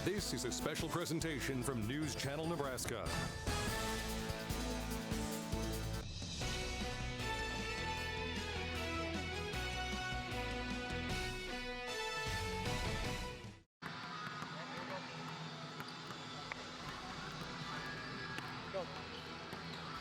This is a special presentation from News Channel Nebraska.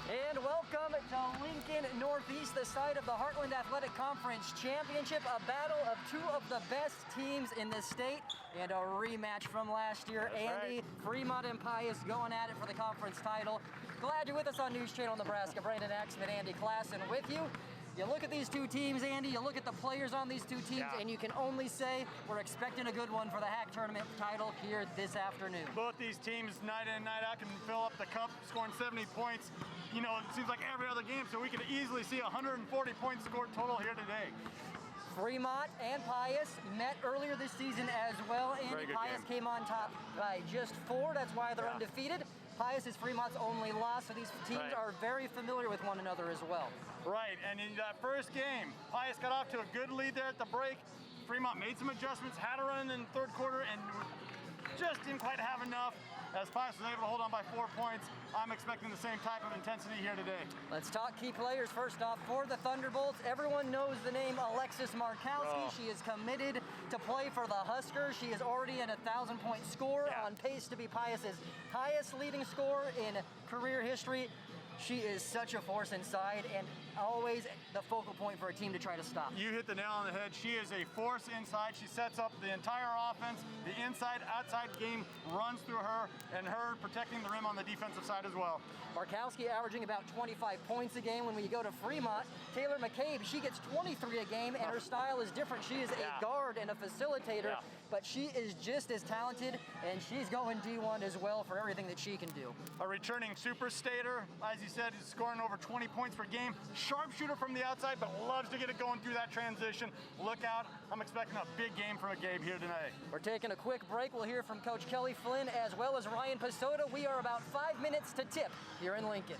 And welcome to Lincoln Northeast, the site of the Heartland Athletic Conference Championship, a battle of two of the best teams in the state and a rematch from last year. That's Andy, right. Fremont and Pius going at it for the conference title. Glad you're with us on News Channel Nebraska. Brandon Axman, Andy Klassen with you. You look at these two teams, Andy, you look at the players on these two teams, and you can only say we're expecting a good one for the HAC tournament title here this afternoon. Both these teams, night in and night out, can fill up the cup, scoring 70 points. You know, it seems like every other game, so we could easily see 140 points scored total here today. Fremont and Pius met earlier this season as well. Andy, Pius came on top by just 4. That's why they're undefeated. Pius is Fremont's only loss, so these teams are very familiar with one another as well. Right, and in that first game, Pius got off to a good lead there at the break. Fremont made some adjustments, had a run in the third quarter, and just didn't quite have enough. As Pius was able to hold on by 4 points, I'm expecting the same type of intensity here today. Let's talk key players. First off, for the Thunderbolts, everyone knows the name Alexis Markowski. She is committed to play for the Huskers. She is already an 1,000-point scorer, on pace to be Pius's highest leading scorer in career history. She is such a force inside and always the focal point for a team to try to stop. You hit the nail on the head. She is a force inside. She sets up the entire offense. The inside-outside game runs through her, and her protecting the rim on the defensive side as well. Markowski averaging about 25 points a game. When we go to Fremont, Taylor Mccabe, she gets 23 a game, and her style is different. She is a guard and a facilitator, but she is just as talented, and she's going D1 as well for everything that she can do. A returning super stater, as you said, is scoring over 20 points per game. Sharpshooter from the outside, but loves to get it going through that transition. Look out. I'm expecting a big game from Mccabe here tonight. We're taking a quick break. We'll hear from Coach Kelly Flynn as well as Ryan Pasota. We are about 5 minutes to tip here in Lincoln.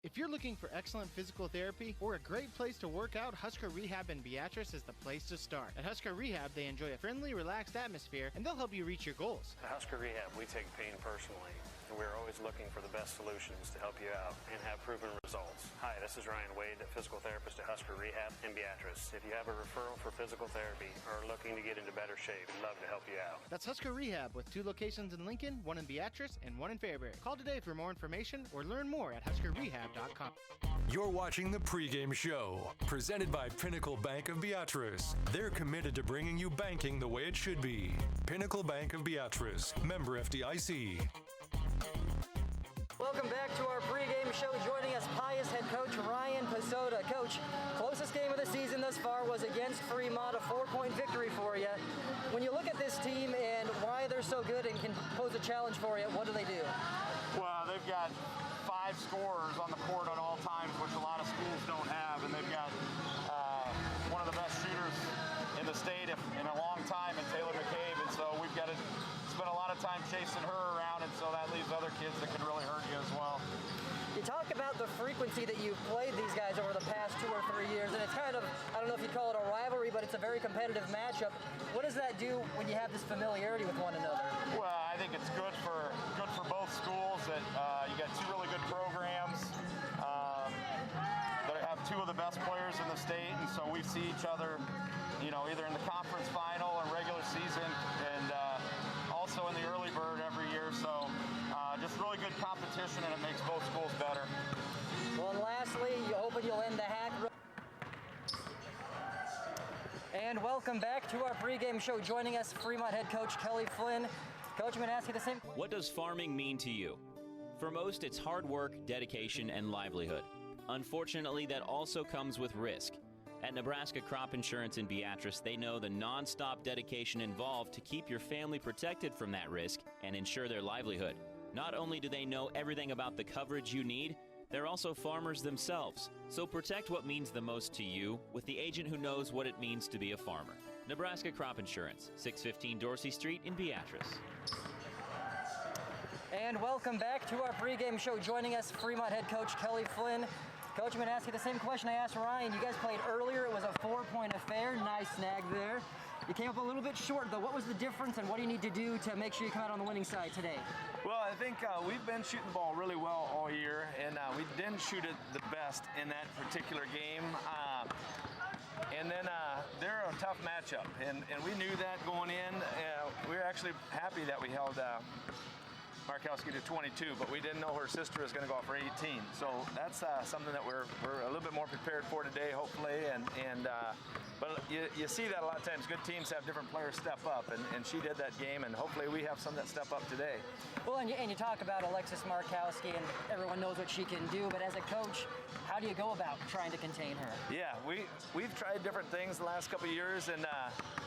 If you're looking for excellent physical therapy or a great place to work out, Husker Rehab in Beatrice is the place to start. At Husker Rehab, they enjoy a friendly, relaxed atmosphere, and they'll help you reach your goals. At Husker Rehab, we take pain personally, and we're always looking for the best solutions to help you out and have proven results. Hi, this is Ryan Wade, a physical therapist at Husker Rehab in Beatrice. If you have a referral for physical therapy or are looking to get into better shape, we'd love to help you out. That's Husker Rehab with 2 locations in Lincoln, 1 in Beatrice, and 1 in Fairbury. Call today for more information or learn more at huskerrehab.com. You're watching the Pregame Show, presented by Pinnacle Bank of Beatrice. They're committed to bringing you banking the way it should be. Pinnacle Bank of Beatrice, member FDIC. Welcome back to our pregame show. Joining us, Pius head coach Ryan Pasota. Coach, closest game of the season thus far was against Fremont, a 4-point victory for you. When you look at this team and why they're so good and can pose a challenge for you, what do they do? Well, they've got 5 scorers on the court at all times, which a lot of schools don't have, and they've got one of the best shooters in the state in a long time in Taylor Mccabe, and so we've got to spend a lot of time chasing her around, and so that leaves other kids that can really hurt you as well. You talk about the frequency that you've played these guys over the past 2 or 3 years, and it's kind of, I don't know if you call it a rivalry, but it's a very competitive matchup. What does that do when you have this familiarity with one another? Well, I think it's good for both schools that you got 2 really good programs that have 2 of the best players in the state, and so we see each other, you know, either in the conference final or regular season, and also in the early bird every year. So just really good competition, and it makes both schools better. Well, and lastly, you're hoping you'll end the HAC. And welcome back to our pregame show. Joining us, Fremont head coach Kelly Flynn. Coach, I'm going to ask you the same. What does farming mean to you? For most, it's hard work, dedication, and livelihood. Unfortunately, that also comes with risk. At Nebraska Crop Insurance in Beatrice, they know the nonstop dedication involved to keep your family protected from that risk and ensure their livelihood. Not only do they know everything about the coverage you need, they're also farmers themselves. So protect what means the most to you with the agent who knows what it means to be a farmer. Nebraska Crop Insurance, 615 Dorsey Street in Beatrice. And welcome back to our pregame show. Joining us, Fremont head coach Kelly Flynn. Coach, I'm going to ask you the same question I asked Ryan. You guys played earlier. It was a 4-point affair. Nice snag there. You came up a little bit short, though. What was the difference, and what do you need to do to make sure you come out on the winning side today? Well, I think we've been shooting the ball really well all year, and we didn't shoot it the best in that particular game. And then they're a tough matchup, and we knew that going in. We were actually happy that we held Markowski to 22, but we didn't know her sister was going to go off for 18. So that's something that we're a little bit more prepared for today, hopefully. But you see that a lot of times. Good teams have different players step up, and she did that game, and hopefully we have some that step up today. Well, and you talk about Alexis Markowski, and everyone knows what she can do, but as a coach, how do you go about trying to contain her? Yeah, we've tried different things the last couple of years, and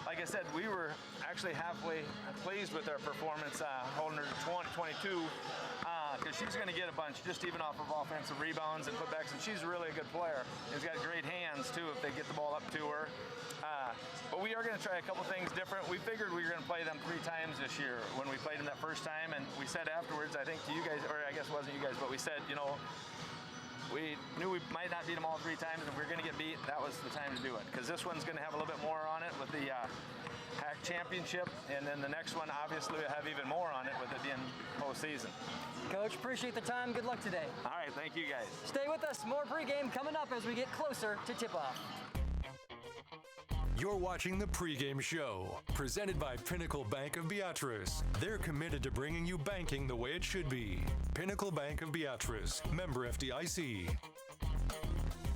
like I said, we were actually halfway pleased with our performance, holding her to 22, because she's going to get a bunch just even off of offensive rebounds and putbacks, and she's really a good player. She's got great hands, too, if they get the ball up to her. But we are going to try a couple things different. We figured we were going to play them 3 times this year when we played them that first time, and we said afterwards, I think to you guys, or I guess it wasn't you guys, but we said, you know, we knew we might not beat them all 3 times, and if we were going to get beat, that was the time to do it, because this one's going to have a little bit more on it with the HAC championship, and then the next one obviously will have even more on it with it being postseason. Coach, appreciate the time. Good luck today. All right, thank you guys. Stay with us. More pregame coming up as we get closer to tip-off. You're watching the Pregame Show, presented by Pinnacle Bank of Beatrice. They're committed to bringing you banking the way it should be. Pinnacle Bank of Beatrice, member FDIC.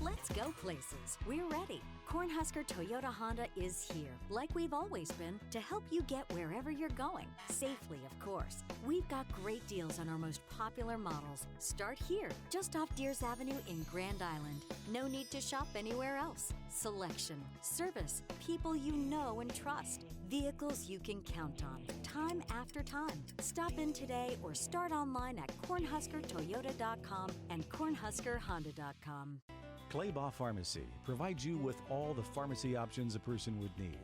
Let's go places. We're ready. Cornhusker Toyota Honda is here, like we've always been, to help you get wherever you're going, safely, of course. We've got great deals on our most popular models. Start here, just off Deers Avenue in Grand Island. No need to shop anywhere else. Selection, service, people you know and trust, vehicles you can count on, time after time. Stop in today or start online at cornhuskertoyota.com and cornhuskerhonda.com. Claybaugh Pharmacy provides you with all the pharmacy options a person would need.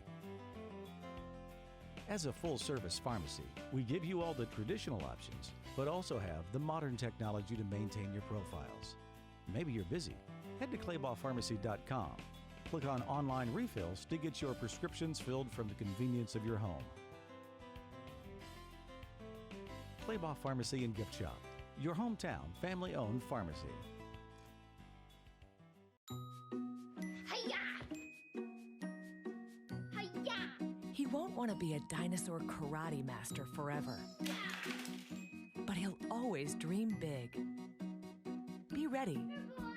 As a full-service pharmacy, we give you all the traditional options, but also have the modern technology to maintain your profiles. Maybe you're busy. Head to claybaughpharmacy.com. Click on Online Refills to get your prescriptions filled from the convenience of your home. Claybaugh Pharmacy and Gift Shop, your hometown family-owned pharmacy. He won't want to be a dinosaur karate master forever, but he'll always dream big. Be ready.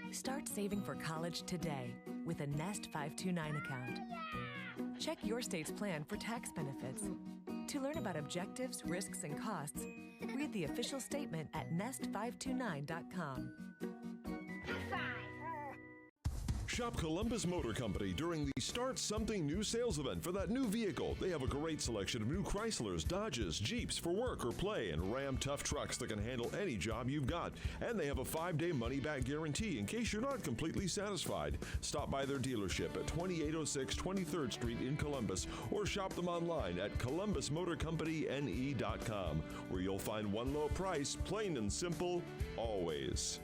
Start saving for college today with a Nest 529 account. Check your state's plan for tax benefits. To learn about objectives, risks, and costs, read the official statement at nest529.com. Shop Columbus Motor Company during the Start Something New sales event for that new vehicle. They have a great selection of new Chryslers, Dodges, Jeeps for work or play, and Ram tough trucks that can handle any job you've got. And they have a 5-day money-back guarantee in case you're not completely satisfied. Stop by their dealership at 2806 23rd Street in Columbus or shop them online at columbusmotorcompanyn.com, where you'll find one low price, plain and simple, always.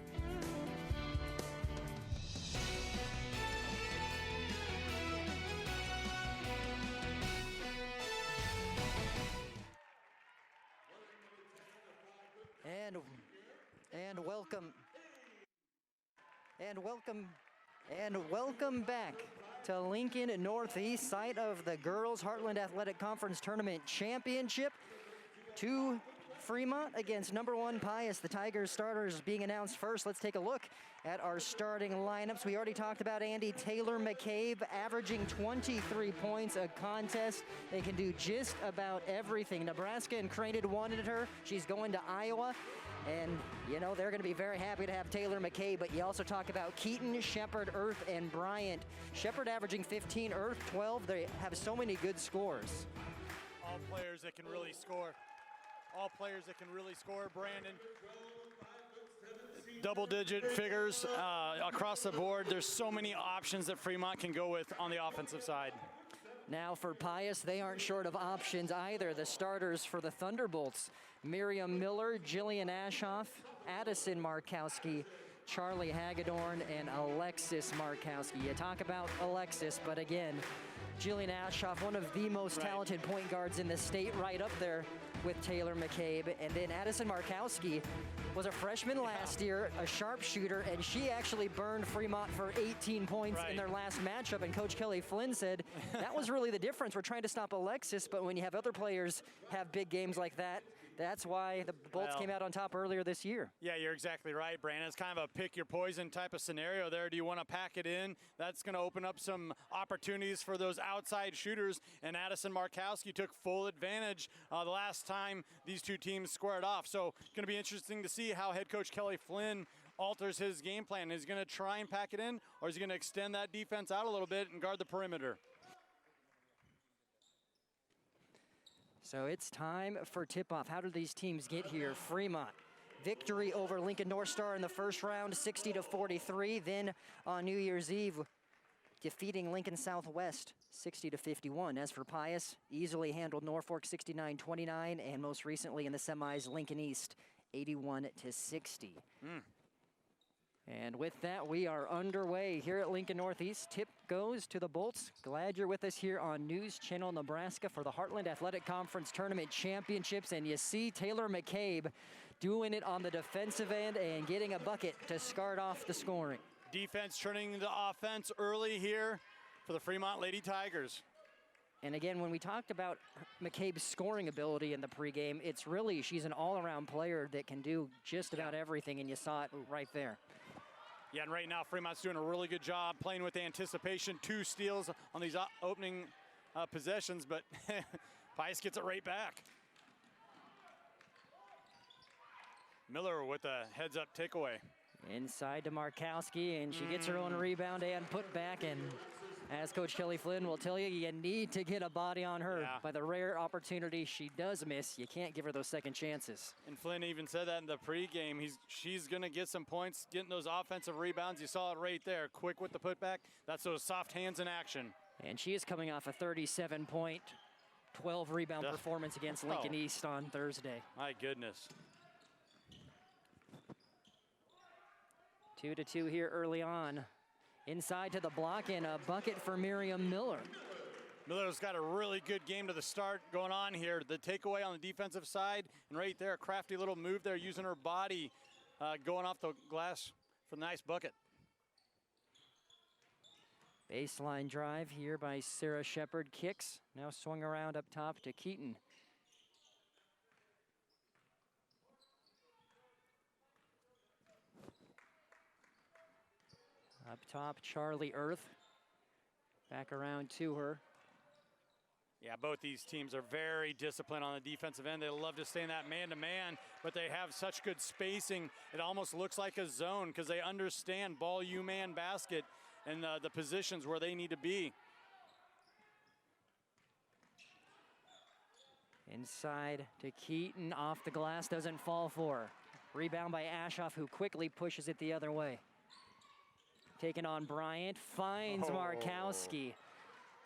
Welcome back to Lincoln Northeast, site of the Girls Heartland Athletic Conference Tournament Championship. To Fremont against #1 Pius. The Tigers starters being announced first. Let's take a look at our starting lineups. We already talked about Andy Taylor Mccabe averaging 23 points a contest. They can do just about everything. Nebraska and Creighton wanted her. She's going to Iowa. And, you know, they're going to be very happy to have Taylor Mccabe, but you also talk about Keaton, Shepard, Earth, and Bryant. Shepard averaging 15, Earth 12. They have so many good scores. All players that can really score. All players that can really score, Brandon. Double-digit figures across the board. There's so many options that Fremont can go with on the offensive side. Now for Pius, they aren't short of options either. The starters for the Thunderbolts, Miriam Miller, Jillian Ashoff, Addison Markowski, Charlie Hagedorn, and Alexis Markowski. You talk about Alexis, but again, Jillian Ashoff, one of the most talented point guards in the state, right up there with Taylor Mccabe. And then Addison Markowski was a freshman last year, a sharpshooter, and she actually burned Fremont for 18 points in their last matchup. And Coach Kelly Flynn said that was really the difference. We're trying to stop Alexis, but when you have other players have big games like that, that's why the Bolts came out on top earlier this year. Yeah, you're exactly right, Brandon. It's kind of a pick your poison type of scenario there. Do you want to pack it in? That's going to open up some opportunities for those outside shooters, and Addison Markowski took full advantage the last time these two teams squared off. So it's going to be interesting to see how head coach Kelly Flynn alters his game plan. Is he going to try and pack it in, or is he going to extend that defense out a little bit and guard the perimeter? So it's time for tip-off. How did these teams get here? Fremont, victory over Lincoln North Star in the first round, 60-43. Then on New Year's Eve, defeating Lincoln Southwest, 60-51. As for Pius, easily handled Norfolk, 69-29, and most recently in the semis, Lincoln East, 81-60. And with that, we are underway here at Lincoln Northeast. Tip goes to the Bolts. Glad you're with us here on News Channel Nebraska for the Heartland Athletic Conference Tournament Championships. And you see Taylor Mccabe doing it on the defensive end and getting a bucket to start off the scoring. Defense turning the offense early here for the Fremont Lady Tigers. And again, when we talked about Mccabe's scoring ability in the pregame, it's really, she's an all-around player that can do just about everything, and you saw it right there. Yeah, and right now Fremont's doing a really good job playing with anticipation. 2 steals on these opening possessions, but Pius gets it right back. Miller with a heads-up takeaway. Inside to Markowski, and she gets her own rebound and put back. And as Coach Kelly Flynn will tell you, you need to get a body on her. Yeah. By the rare opportunity she does miss, you can't give her those second chances. And Flynn even said that in the pregame. She's going to get some points, getting those offensive rebounds. You saw it right there, quick with the putback. That's those soft hands in action. And she is coming off a 37-point, 12-rebound performance against Lincoln East on Thursday. My goodness. 2-2 here early on. Inside to the block and a bucket for Miriam Miller. Miller's got a really good game to the start going on here. The takeaway on the defensive side, and right there, a crafty little move there, using her body, going off the glass for a nice bucket. Baseline drive here by Sarah Shepard. Kicks, now swung around up top to Keaton. Up top, Charlie Earth. Back around to her. Yeah, both these teams are very disciplined on the defensive end. They love to stay in that man-to-man, but they have such good spacing. It almost looks like a zone because they understand ball, you, man, basket, and the positions where they need to be. Inside to Keaton, off the glass, doesn't fall for her. Rebound by Ashoff, who quickly pushes it the other way. Taking on Bryant, finds Markowski,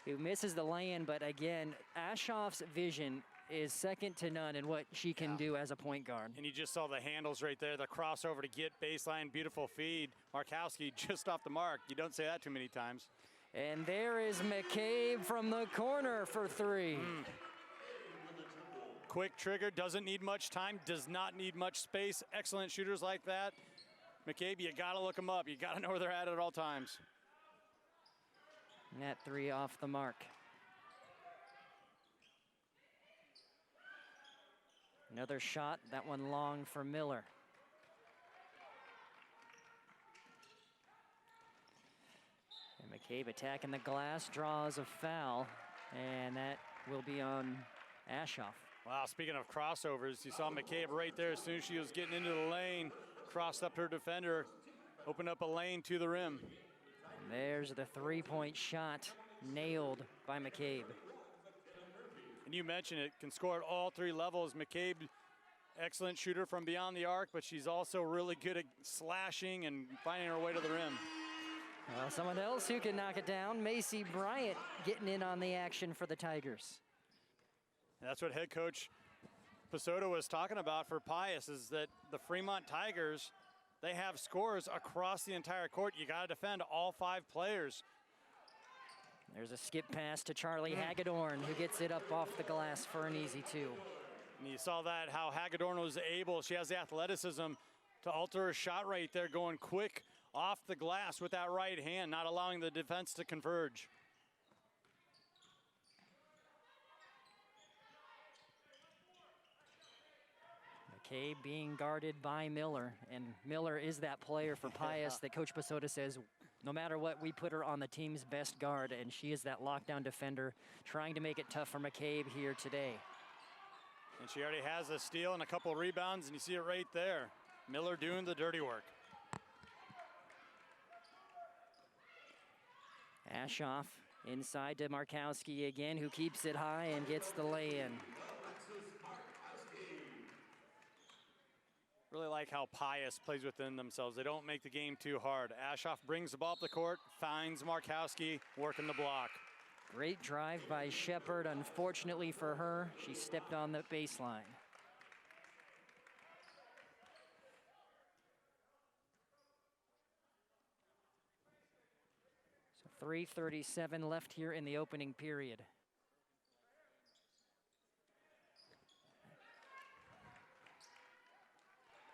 who misses the lay-in, but again, Ashoff's vision is second to none in what she can do as a point guard. And you just saw the handles right there, the crossover to get baseline, beautiful feed. Markowski just off the mark. You don't say that too many times. And there is Mccabe from the corner for 3. Quick trigger, doesn't need much time, does not need much space. Excellent shooters like that. Mccabe, you gotta look them up. You gotta know where they're at all times. Net 3 off the mark. Another shot, that one long for Miller. And Mccabe attacking the glass, draws a foul, and that will be on Ashoff. Wow, speaking of crossovers, you saw Mccabe right there as soon as she was getting into the lane, crossed up her defender, opened up a lane to the rim. There's the three-point shot nailed by Mccabe. And you mentioned it, can score at all three levels. Mccabe, excellent shooter from beyond the arc, but she's also really good at slashing and finding her way to the rim. Well, someone else who can knock it down, Macy Bryant, getting in on the action for the Tigers. And that's what head coach Pessotto was talking about for Pius, is that the Fremont Tigers, they have scorers across the entire court. You got to defend all 5 players. There's a skip pass to Charlie Hagedorn, who gets it up off the glass for an easy 2. And you saw that, how Hagedorn was able, she has the athleticism to alter her shot right there, going quick off the glass with that right hand, not allowing the defense to converge. Mccabe being guarded by Miller, and Miller is that player for Pius that Coach Pessotto says, no matter what, we put her on the team's best guard, and she is that lockdown defender, trying to make it tough for Mccabe here today. And she already has a steal and a couple rebounds, and you see it right there. Miller doing the dirty work. Ashoff inside to Markowski again, who keeps it high and gets the lay-in. Really like how Pius plays within themselves. They don't make the game too hard. Ashoff brings the ball up the court, finds Markowski working the block. Great drive by Shepard. Unfortunately for her, she stepped on the baseline. So 3:37 left here in the opening period.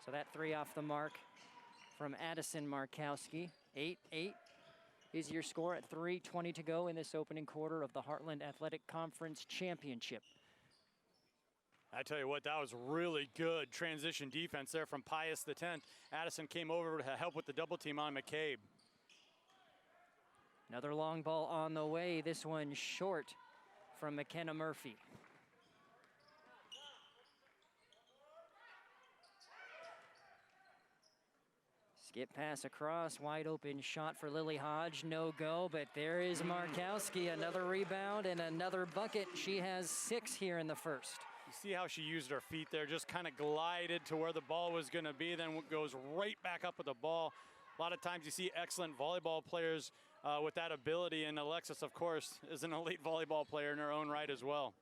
So that 3 off the mark from Addison Markowski. 8-8 is your score at 3:20 to go in this opening quarter of the Heartland Athletic Conference Championship. I tell you what, that was really good transition defense there from Pius the 10th. Addison came over to help with the double team on Mccabe. Another long ball on the way, this one short from McKenna Murphy. Skip pass across, wide open shot for Lily Hodge, no go, but there is Markowski, another rebound and another bucket. She has 6 here in the first. You see how she used her feet there, just kind of glided to where the ball was gonna be, then goes right back up with the ball. A lot of times you see excellent volleyball players with that ability, and Alexis, of course, is an elite volleyball player in her own right as well.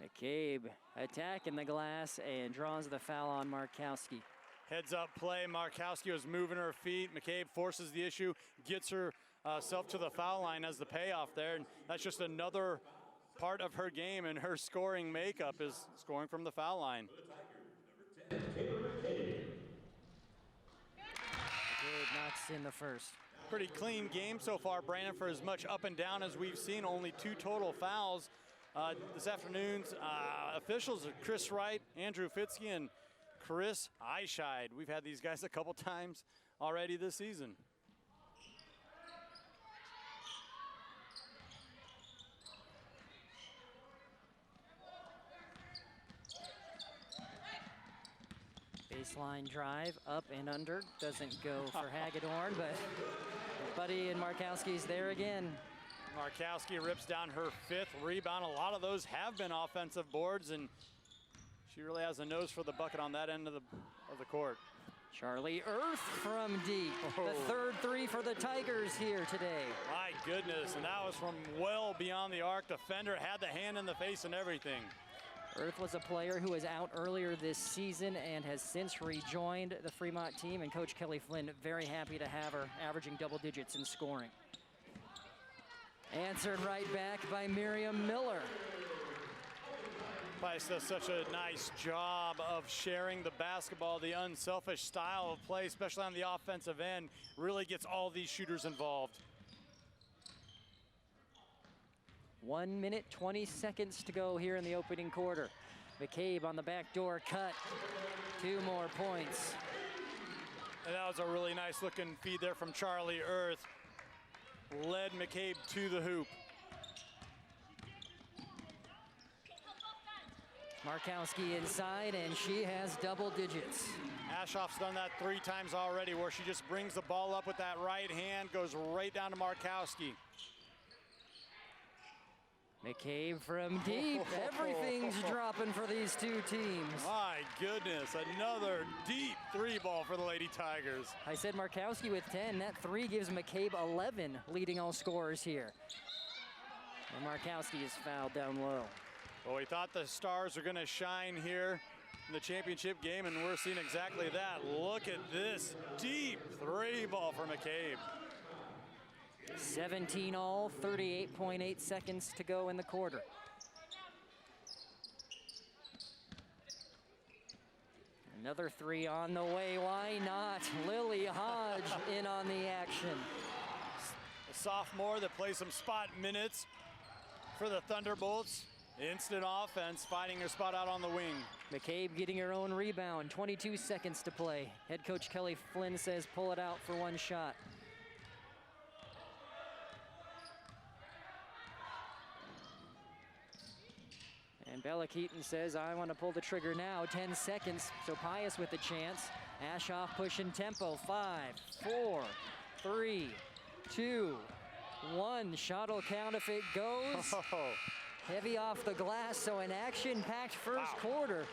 McCabe attacking the glass and draws the foul on Markowski. Heads up play, Markowski was moving her feet. McCabe forces the issue, gets herself to the foul line as the payoff there, and that's just another part of her game, and her scoring makeup is scoring from the foul line. McCabe knocks in the first. Pretty clean game so far, Brandon, for as much up and down as we've seen. Only 2 total fouls. This afternoon's officials are Chris Wright, Andrew Fitzke, and Chris Eischeid. We've had these guys a couple times already this season. Baseline drive, up and under. Doesn't go for Hagedorn, but Buddy and Markowski's there again. Markowski rips down her 5th rebound. A lot of those have been offensive boards, and she really has a nose for the bucket on that end of the court. Charlie Earth from deep. The 3rd 3 for the Tigers here today. My goodness, and that was from well beyond the arc. Defender had the hand in the face and everything. Earth was a player who was out earlier this season and has since rejoined the Fremont team, and Coach Kelly Flynn very happy to have her, averaging double digits in scoring. Answered right back by Miriam Miller. Pius does such a nice job of sharing the basketball, the unselfish style of play, especially on the offensive end, really gets all these shooters involved. 1 minute, 20 seconds to go here in the opening quarter. McCabe on the back door cut. 2 more points. And that was a really nice looking feed there from Charlie Earth. Led McCabe to the hoop. Markowski inside, and she has double digits. Ashoff's done that 3 times already, where she just brings the ball up with that right hand, goes right down to Markowski. Mccabe from deep. Everything's dropping for these two teams. My goodness, another deep 3 ball for the Lady Tigers. I said Markowski with 10. That 3 gives Mccabe 11, leading all scorers here. And Markowski is fouled down low. Well, we thought the stars were going to shine here in the championship game, and we're seeing exactly that. Look at this deep 3 ball for Mccabe. 17 all, 38.8 seconds to go in the quarter. Another 3 on the way, why not? Lily Hodge in on the action. A sophomore that plays some spot minutes for the Thunderbolts. Instant offense, finding her spot out on the wing. Mccabe getting her own rebound, 22 seconds to play. Head coach Kelly Flynn says pull it out for 1 shot. And Bella Keaton says, I want to pull the trigger now, 10 seconds. So Pius with the chance. Ashoff pushing tempo, 5, 4, 3, 2, 1. Shot will count if it goes. Heavy off the glass, so an action-packed first quarter.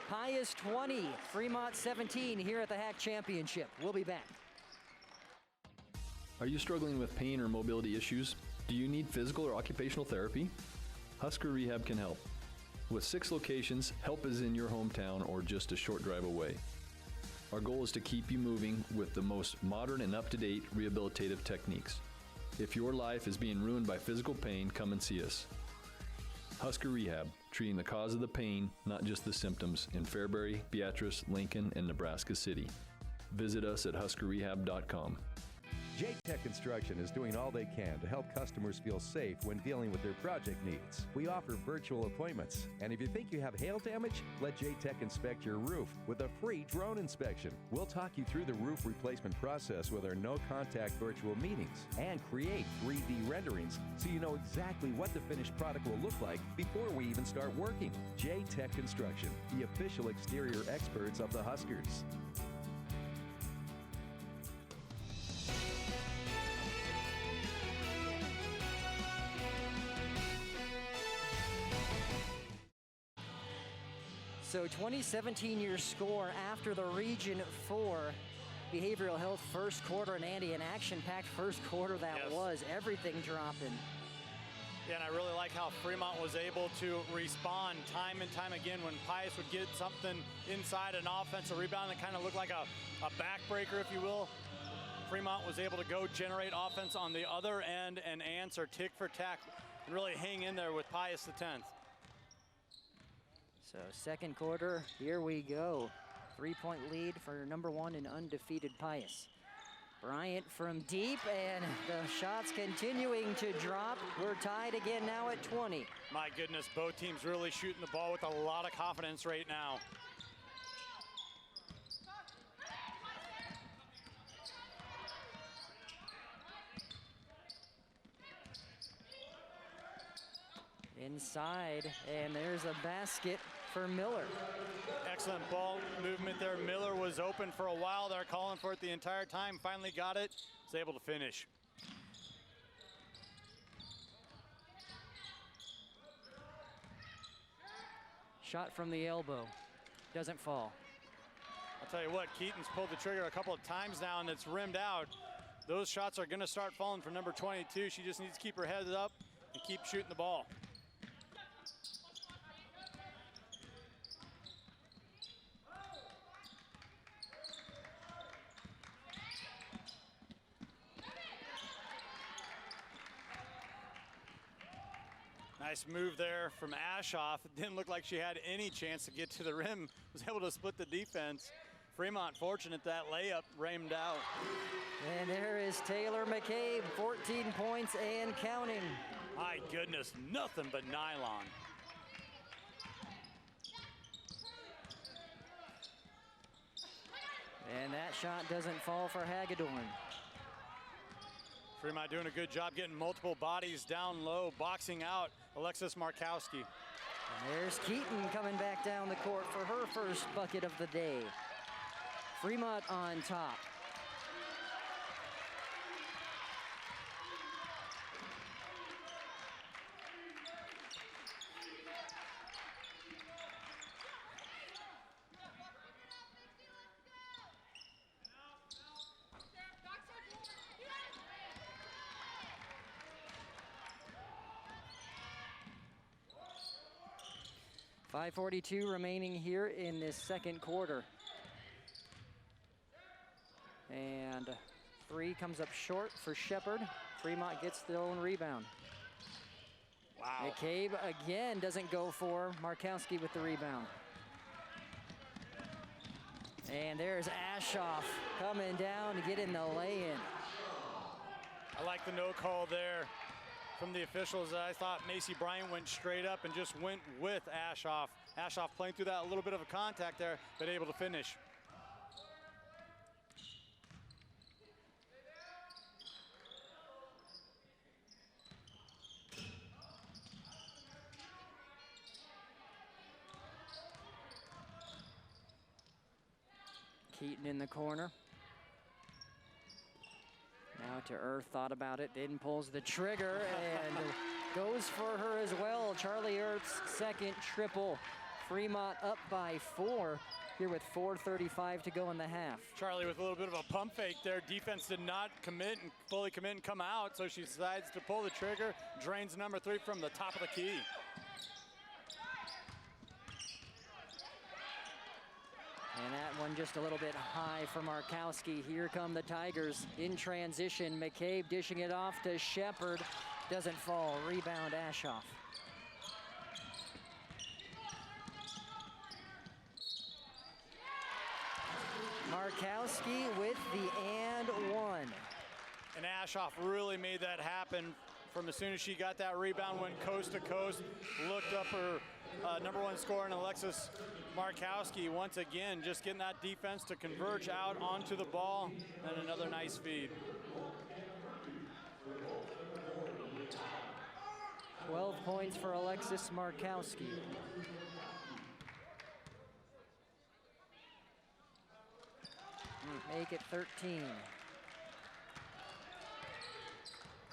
Pius 20, Fremont 17 here at the HAC Championship. We'll be back. Are you struggling with pain or mobility issues? Do you need physical or occupational therapy? Husker Rehab can help. With 6 locations, help is in your hometown or just a short drive away. Our goal is to keep you moving with the most modern and up-to-date rehabilitative techniques. If your life is being ruined by physical pain, come and see us. Husker Rehab, treating the cause of the pain, not just the symptoms, in Fairbury, Beatrice, Lincoln, and Nebraska City. Visit us at huskerrehab.com. J-Tech Construction is doing all they can to help customers feel safe when dealing with their project needs. We offer virtual appointments, and if you think you have hail damage, let J-Tech inspect your roof with a free drone inspection. We'll talk you through the roof replacement process with our no-contact virtual meetings and create 3D renderings so you know exactly what the finished product will look like before we even start working. J-Tech Construction, the official exterior experts of the Huskers. So 2017 your score after the Region 4 Behavioral Health first quarter, and Andy, an action-packed first quarter that was. Everything dropping. Yeah, and I really like how Fremont was able to respond time and time again when Pius would get something inside an offensive rebound that kind of looked like a backbreaker, if you will. Fremont was able to go generate offense on the other end and answer tick for tack and really hang in there with Pius the 10th. So second quarter, here we go. 3-point lead for number 1 and undefeated Pius. Bryant from deep, and the shots continuing to drop. We're tied again now at 20. My goodness, both teams really shooting the ball with a lot of confidence right now. Inside, and there's a basket for Miller. Excellent ball movement there. Miller was open for a while. They're calling for it the entire time. Finally got it. Was able to finish. Shot from the elbow. Doesn't fall. I'll tell you what, Keaton's pulled the trigger a couple of times now, and it's rimmed out. Those shots are going to start falling for number 22. She just needs to keep her head up and keep shooting the ball. Nice move there from Ashoff. It didn't look like she had any chance to get to the rim. Was able to split the defense. Fremont fortunate that layup rimmed out. And there is Taylor Mccabe, 14 points and counting. My goodness, nothing but nylon. And that shot doesn't fall for Hagedorn. Fremont doing a good job getting multiple bodies down low, boxing out Alexis Markowski. There's Keaton coming back down the court for her first bucket of the day. Fremont on top. .542 remaining here in this second quarter. And 3 comes up short for Shepard. Fremont gets their own rebound. Wow. Mccabe again doesn't go for Markowski with the rebound. And there's Ashoff coming down to get in the lay-in. I like the no call there from the officials. I thought Macy Bryant went straight up and just went with Ashoff. Ashoff playing through that little bit of a contact there, but able to finish. Keaton in the corner. Now to Earth, thought about it, then pulls the trigger and goes for her as well. Charlie Earth's second triple. Fremont up by 4 here with 4:35 to go in the half. Charlie with a little bit of a pump fake there. Defense did not commit and fully commit and come out, so she decides to pull the trigger, drains number 3 from the top of the key. And that one just a little bit high for Markowski. Here come the Tigers in transition. Mccabe dishing it off to Shepard. Doesn't fall. Rebound Ashoff. Markowski with the and one. And Ashoff really made that happen from as soon as she got that rebound, went coast to coast, looked up her number 1 scorer in Alexis Markowski. Once again, just getting that defense to converge out onto the ball, and another nice feed. 12 points for Alexis Markowski. Make it 13.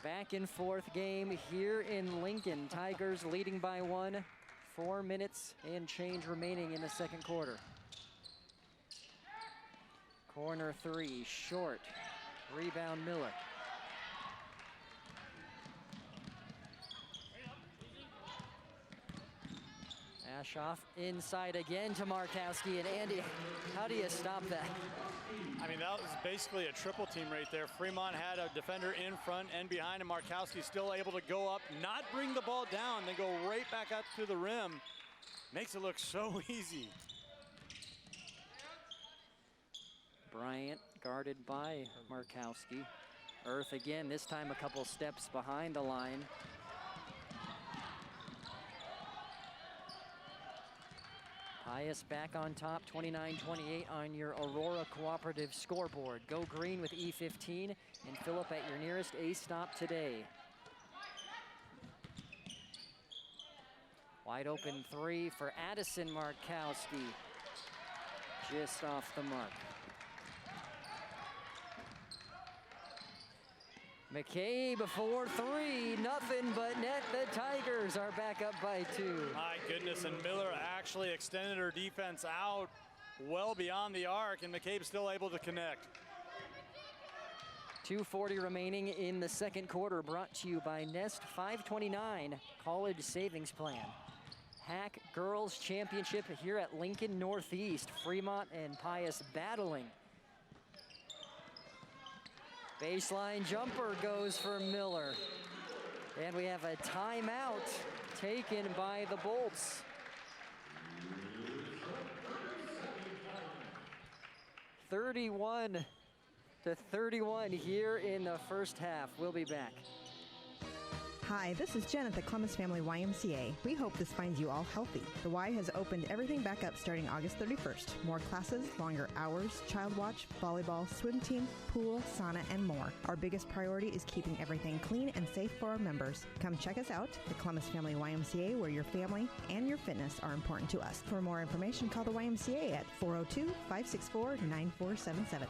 Back and forth game here in Lincoln. Tigers leading by 1. 4 minutes and change remaining in the second quarter. Corner 3, short. Rebound Miller. Ashoff inside again to Markowski, and Andy, how do you stop that? I mean, that was basically a triple team right there. Fremont had a defender in front and behind, and Markowski still able to go up, not bring the ball down, then go right back up to the rim. Makes it look so easy. Bryant guarded by Markowski. Earth again, this time a couple steps behind the line. Pius back on top, 29-28 on your Aurora Cooperative scoreboard. Go green with E15 and fill up at your nearest A-stop today. Wide open 3 for Addison Markowski. Just off the mark. Mccabe for 3, nothing but net. The Tigers are back up by 2. My goodness, and Miller actually extended her defense out well beyond the arc, and Mccabe still able to connect. 2:40 remaining in the second quarter, brought to you by Nest 529 College Savings Plan. HAC Girls Championship here at Lincoln Northeast. Fremont and Pius battling. Baseline jumper goes for Miller. And we have a timeout taken by the Bolts. (31-31) here in the first half. We'll be back. Hi, this is Jen at the Columbus Family YMCA. We hope this finds you all healthy. The Y has opened everything back up starting August 31st. More classes, longer hours, child watch, volleyball, swim team, pool, sauna, and more. Our biggest priority is keeping everything clean and safe for our members. Come check us out, the Columbus Family YMCA, where your family and your fitness are important to us. For more information, call the YMCA at 402-564-9477. The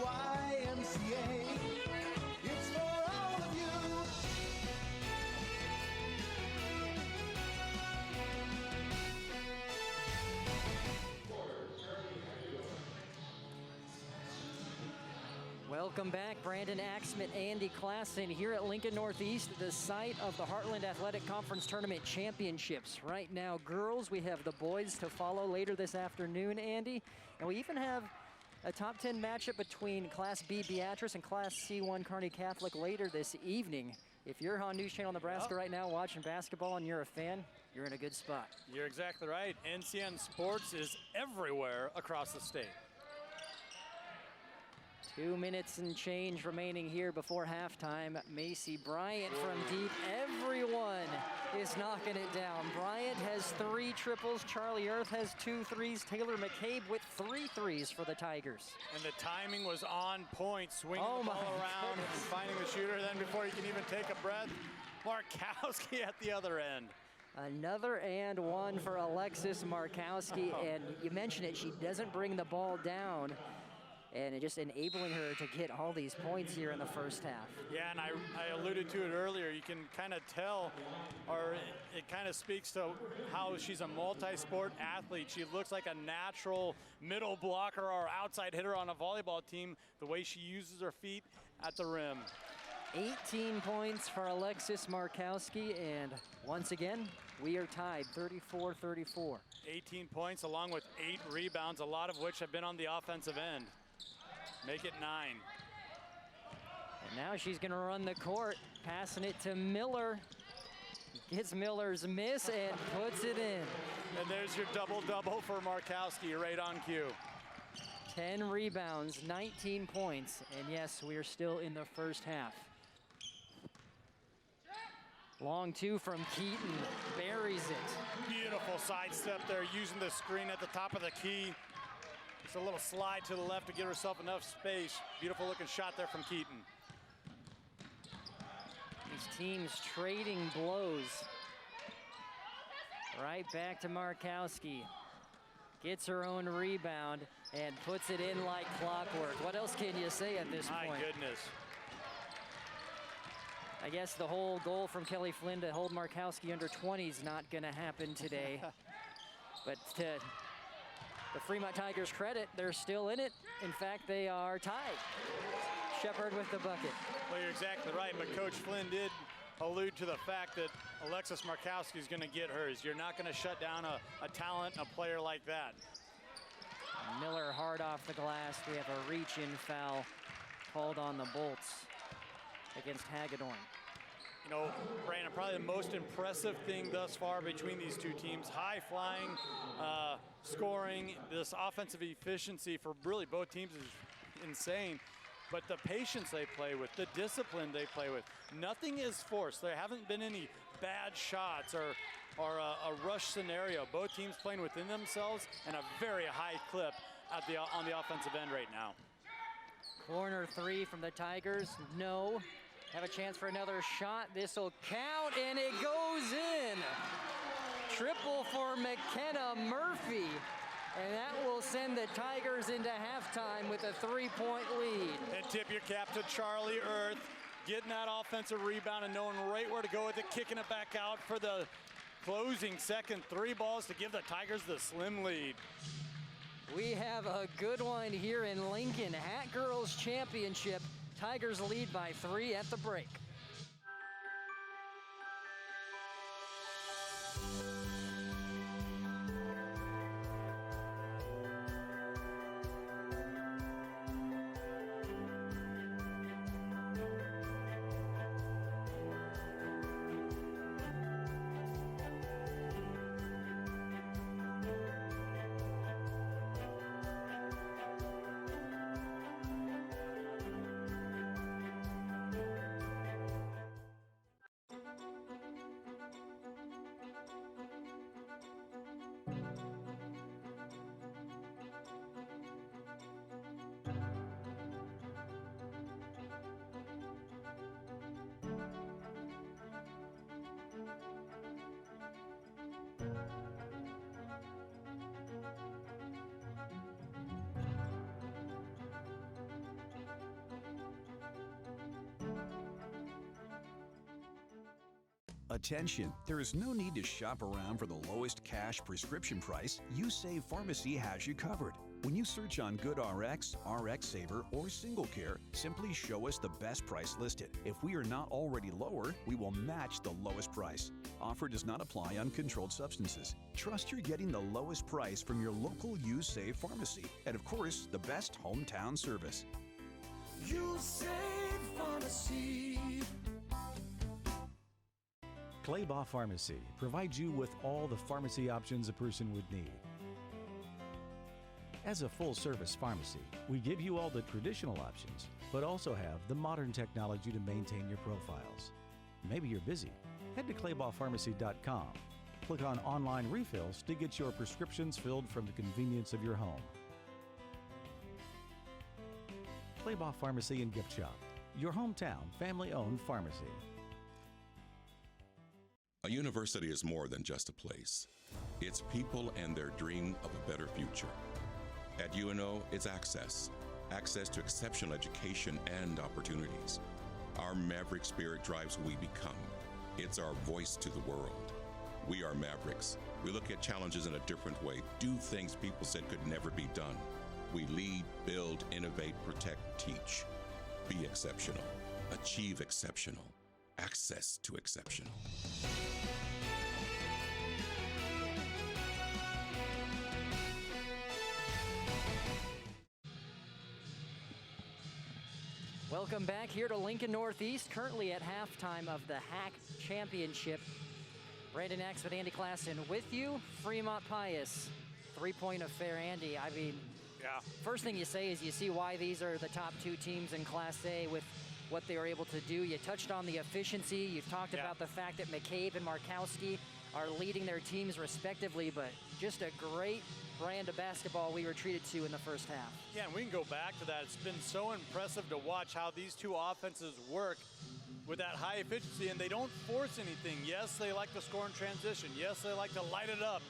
YMCA, it's for all of you. Welcome back, Brandon Axman, Andy Klassen here at Lincoln Northeast, the site of the Heartland Athletic Conference Tournament Championships. Right now, girls, we have the boys to follow later this afternoon, Andy. And we even have a top 10 matchup between Class B Beatrice and Class C1 Kearney Catholic later this evening. If you're on News Channel Nebraska right now watching basketball and you're a fan, you're in a good spot. You're exactly right. NCN Sports is everywhere across the state. 2 minutes and change remaining here before halftime. Macy Bryant from deep. Everyone is knocking it down. Bryant has 3 triples. Charlie Earth has 2 threes. Taylor Mccabe with 3 threes for the Tigers. And the timing was on point, swinging the ball around and finding the shooter. Then before you can even take a breath, Markowski at the other end. Another and one for Alexis Markowski. And you mentioned it, she doesn't bring the ball down. And it just enabling her to get all these points here in the first half. Yeah, and I alluded to it earlier. You can kind of tell, or it kind of speaks to how she's a multi-sport athlete. She looks like a natural middle blocker or outside hitter on a volleyball team, the way she uses her feet at the rim. 18 points for Alexis Markowski, and once again, we are tied 34-34. 18 points along with 8 rebounds, a lot of which have been on the offensive end. Make it 9. And now she's going to run the court, passing it to Miller. Gets Miller's miss and puts it in. And there's your double-double for Markowski, right on cue. 10 rebounds, 19 points, and yes, we are still in the first half. Long 2 from Keaton, buries it. Beautiful sidestep there, using the screen at the top of the key. Just a little slide to the left to give herself enough space. Beautiful looking shot there from Keaton. These teams trading blows. Right back to Markowski. Gets her own rebound and puts it in like clockwork. What else can you say at this point? My goodness. I guess the whole goal from Kelly Flynn to hold Markowski under 20 is not going to happen today. But to the Fremont Tigers' credit, they're still in it. In fact, they are tied. Shepard with the bucket. Well, you're exactly right, but Coach Flynn did allude to the fact that Alexis Markowski is going to get hers. You're not going to shut down a talent and a player like that. Miller hard off the glass. We have a reach-in foul called on the Bolts against Hagedorn. You know, Brandon, probably the most impressive thing thus far between these two teams, high-flying scoring, this offensive efficiency for really both teams is insane. But the patience they play with, the discipline they play with, nothing is forced. There haven't been any bad shots or a rush scenario. Both teams playing within themselves and a very high clip on the offensive end right now. Corner 3 from the Tigers, no. Have a chance for another shot. This'll count, and it goes in. Triple for McKenna Murphy. And that will send the Tigers into halftime with a 3-point lead. And tip your cap to Charlie Earth, getting that offensive rebound and knowing right where to go with it, kicking it back out for the closing second 3 balls to give the Tigers the slim lead. We have a good one here in Lincoln. HAC Girls Championship. Tigers lead by 3 at the break. Attention, there is no need to shop around for the lowest cash prescription price. USave Pharmacy has you covered. When you search on GoodRx, RxSaver, or Single Care, simply show us the best price listed. If we are not already lower, we will match the lowest price. Offer does not apply on controlled substances. Trust you're getting the lowest price from your local USave Pharmacy. And of course, the best hometown service. USave Pharmacy. Claybaugh Pharmacy provides you with all the pharmacy options a person would need. As a full-service pharmacy, we give you all the traditional options, but also have the modern technology to maintain your profiles. Maybe you're busy. Head to claybaughpharmacy.com. Click on Online Refills to get your prescriptions filled from the convenience of your home. Claybaugh Pharmacy and Gift Shop, your hometown family-owned pharmacy. A university is more than just a place. It's people and their dream of a better future. At UNO, it's access to exceptional education and opportunities. Our maverick spirit drives who we become. It's our voice to the world. We are Mavericks. We look at challenges in a different way, do things people said could never be done. We lead, build, innovate, protect, teach. Be exceptional. Achieve exceptional. Access to exceptional. Welcome back here to Lincoln Northeast, currently at halftime of the HAC Championship. Brandon Axe with Andy Klassen with you. Fremont Pius, three-point affair. Andy, I mean, yeah. First thing you say is you see why these are the top two teams in Class A with what they were able to do. You touched on the efficiency. You've talked about the fact that Mccabe and Markowski are leading their teams respectively, but just a great brand of basketball we were treated to in the first half. Yeah, and we can go back to that. It's been so impressive to watch how these two offenses work with that high efficiency, and they don't force anything. Yes, they like to score in transition. Yes, they like to light it up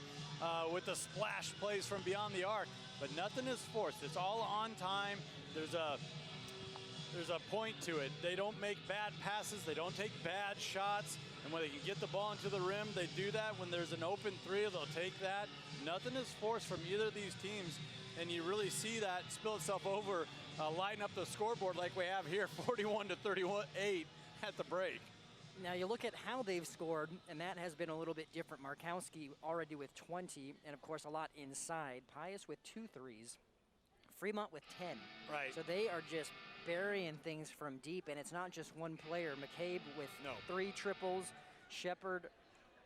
with the splash plays from beyond the arc, but nothing is forced. It's all on time. There's a point to it. They don't make bad passes. They don't take bad shots. And when they can get the ball into the rim, they do that. When there's an open three, they'll take that. Nothing is forced from either of these teams. And you really see that spill itself over, lighting up the scoreboard like we have here, 41-38 at the break. Now you look at how they've scored, and that has been a little bit different. Markowski already with 20, and of course a lot inside. Pius with 2 threes. Fremont with 10. Right. So they are just burying things from deep, and it's not just one player. Mccabe with 3 triples, Shepard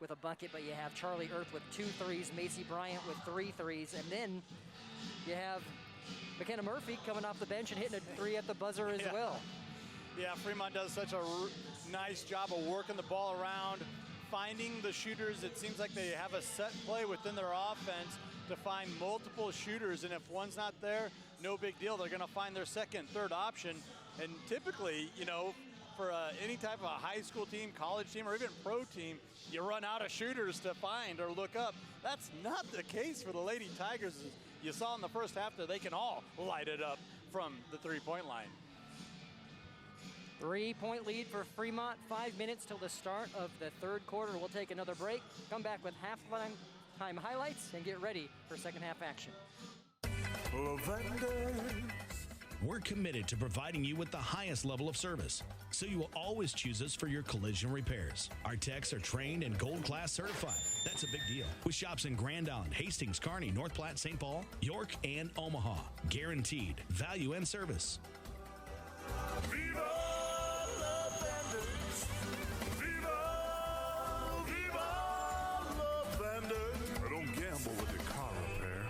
with a bucket, but you have Charlie Earth with 2 threes, Macy Bryant with 3 threes, and then you have McKenna Murphy coming off the bench and hitting a 3 at the buzzer as well. Yeah, Fremont does such a nice job of working the ball around, finding the shooters. It seems like they have a set play within their offense to find multiple shooters, and if one's not there, no big deal. They're going to find their second, third option. And typically, you know, for any type of a high school team, college team, or even pro team, you run out of shooters to find or look up. That's not the case for the Lady Tigers. You saw in the first half that they can all light it up from the three-point line. 3-point lead for Fremont. 5 minutes till the start of the third quarter. We'll take another break, come back with halftime highlights, and get ready for second half action. We're committed to providing you with the highest level of service, so you will always choose us for your collision repairs. Our techs are trained and Gold Class certified. That's a big deal. With shops in Grand Island, Hastings, Kearney, North Platte, St. Paul, York, and Omaha. Guaranteed value and service. Viva La Vendors! Viva! Viva La Vendors! I don't gamble with your car repair.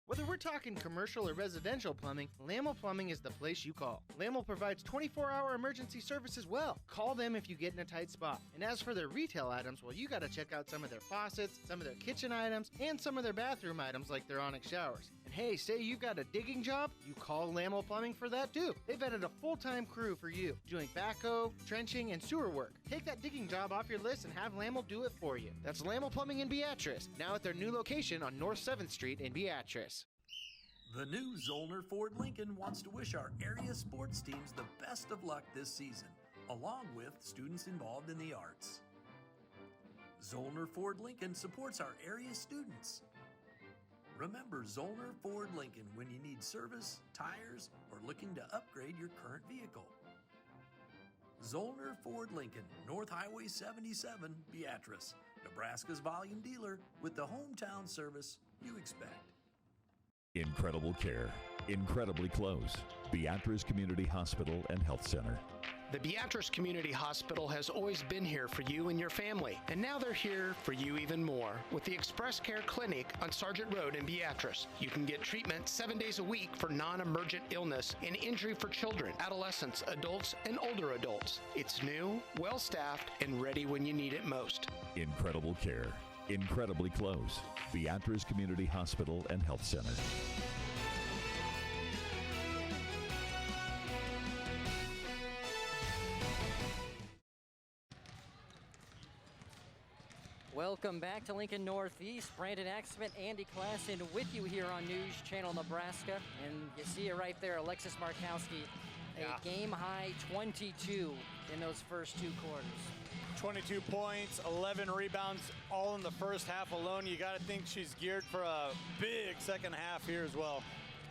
Whether we're talking commercial or residential plumbing, Lamel Plumbing is the place you call. Lamel provides 24-hour emergency service as well. Call them if you get in a tight spot. And as for their retail items, well, you got to check out some of their faucets, some of their kitchen items, and some of their bathroom items like their Onyx showers. And hey, say you've got a digging job, you call Lamel Plumbing for that too. They've added a full-time crew for you, doing backhoe, trenching, and sewer work. Take that digging job off your list and have Lamel do it for you. That's Lamel Plumbing in Beatrice, now at their new location on North 7th Street in Beatrice. The new Zollner Ford Lincoln wants to wish our area sports teams the best of luck this season. along with students involved in the arts. Zollner Ford Lincoln supports our area students. Remember Zollner Ford Lincoln when you need service, tires, or looking to upgrade your current vehicle. Zollner Ford Lincoln, North Highway 77, Beatrice, Nebraska's volume dealer with the hometown service you expect. Incredible care, incredibly close. Beatrice Community Hospital and Health Center. The Beatrice Community Hospital has always been here for you and your family, and now they're here for you even more with the Express Care Clinic on Sargent Road in Beatrice. You can get treatment 7 days a week for non-emergent illness and injury for children, adolescents, adults, and older adults. It's new, well-staffed, and ready when you need it most. Incredible care, incredibly close. Beatrice Community Hospital and Health Center. Welcome back to Lincoln Northeast. Brandon Axman, Andy Klassen with you here on News Channel Nebraska. And you see it right there, Alexis Markowski, a game-high 22 in those first two quarters. 22 points, 11 rebounds, all in the first half alone. You got to think she's geared for a big second half here as well.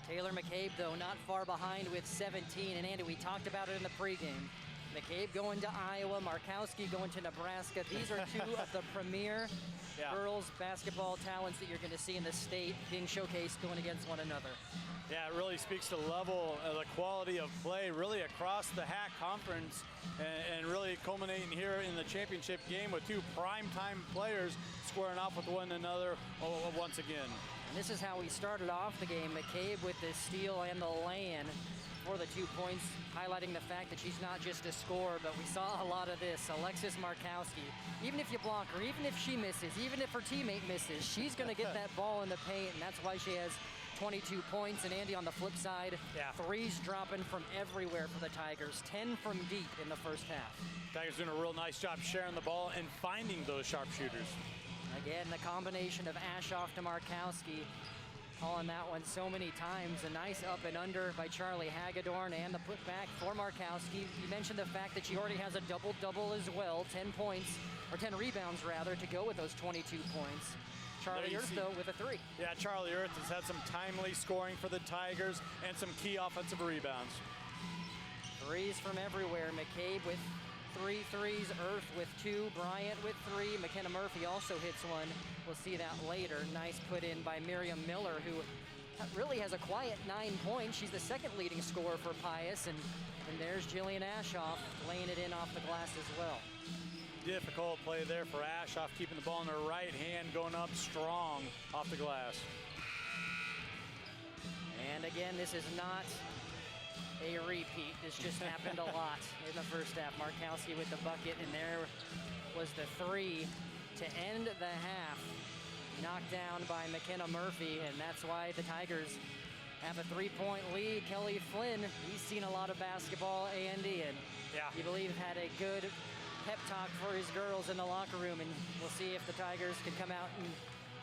Taylor Mccabe, though, not far behind with 17. And Andy, we talked about it in the pregame. Mccabe going to Iowa, Markowski going to Nebraska. These are two of the premier girls basketball talents that you're going to see in the state being showcased going against one another. Yeah, it really speaks to the level, the quality of play really across the HAC conference and really culminating here in the championship game with two primetime players squaring off with one another once again. And this is how we started off the game. Mccabe with the steal and the lay-in for the 2 points, highlighting the fact that she's not just a scorer, but we saw a lot of this. Alexis Markowski, even if you block her, even if she misses, even if her teammate misses, she's going to get that ball in the paint, and that's why she has 22 points. And Andy, on the flip side, threes dropping from everywhere for the Tigers, 10 from deep in the first half. Tigers doing a real nice job sharing the ball and finding those sharpshooters. Again, the combination of Ashoff to Markowski, calling that one so many times. A nice up and under by Charlie Hagedorn, and the putback for Markowski. You mentioned the fact that she already has a double-double as well, 10 points, or 10 rebounds rather, to go with those 22 points. Charlie Earth, though, with a 3. Yeah, Charlie Earth has had some timely scoring for the Tigers and some key offensive rebounds. Threes from everywhere. Mccabe with 3 threes, Earth with 2, Bryant with 3. McKenna Murphy also hits one. We'll see that later. Nice put in by Miriam Miller, who really has a quiet 9 points. She's the second leading scorer for Pius, and there's Jillian Ashoff laying it in off the glass as well. Difficult play there for Ashoff, keeping the ball in her right hand, going up strong off the glass. And again, this is not a repeat. This just happened a lot in the first half. Markowski with the bucket, and there was the 3 to end the half. Knocked down by McKenna Murphy, and that's why the Tigers have a 3-point lead. Kelly Flynn, he's seen a lot of basketball, Andy, and you believe had a good pep talk for his girls in the locker room, and we'll see if the Tigers can come out and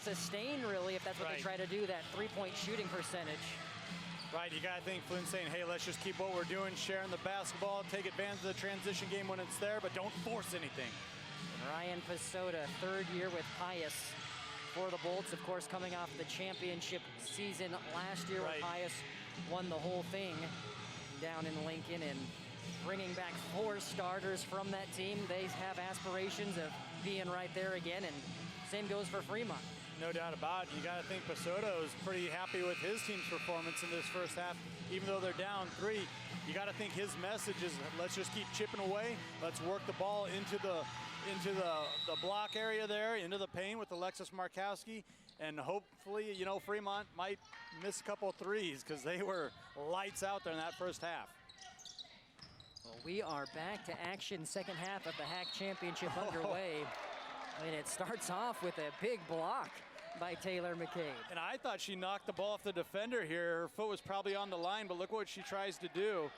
sustain, really, if that's what they try to do, that 3-point shooting percentage. Right, you got to think Flynn's saying, hey, let's just keep what we're doing, sharing the basketball, take advantage of the transition game when it's there, but don't force anything. Ryan Pasota, third year with Pius for the Bolts, of course, coming off the championship season last year where Pius won the whole thing down in Lincoln, and bringing back 4 starters from that team. They have aspirations of being right there again, and same goes for Fremont. No doubt about it. You got to think Pasota is pretty happy with his team's performance in this first half, even though they're down 3. You got to think his message is, let's just keep chipping away. Let's work the ball into the block area there, into the paint with Alexis Markowski, and hopefully, you know, Fremont might miss a couple of threes because they were lights out there in that first half. Well, we are back to action, second half of the HAC Championship underway. And it starts off with a big block by Taylor Mccabe. And I thought she knocked the ball off the defender here. Her foot was probably on the line, but look what she tries to do.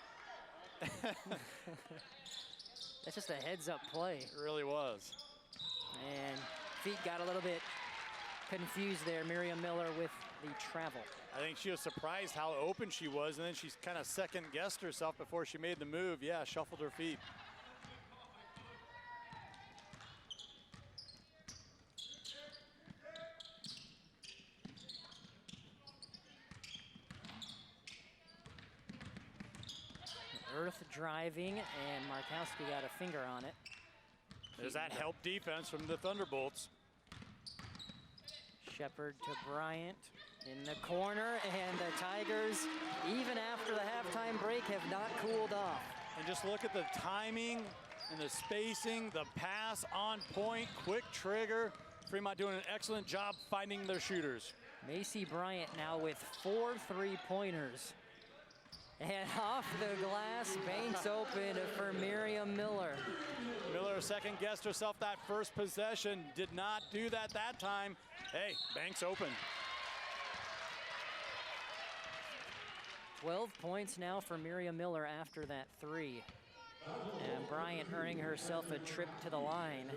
That's just a heads-up play. It really was. And feet got a little bit confused there. Miriam Miller with the travel. I think she was surprised how open she was, and then she kind of second-guessed herself before she made the move. Yeah, shuffled her feet. Earth driving, and Markowski got a finger on it. There's that help defense from the Thunderbolts. Shepard to Bryant in the corner, and the Tigers, even after the halftime break, have not cooled off. And just look at the timing and the spacing, the pass on point, quick trigger. Fremont doing an excellent job finding their shooters. Macy Bryant now with 4 3-pointers. And off the glass, banks open for Miriam Miller. Miller second-guessed herself that first possession. Did not do that time. Hey, banks open. 12 points now for Miriam Miller after that 3. And Bryant earning herself a trip to the line.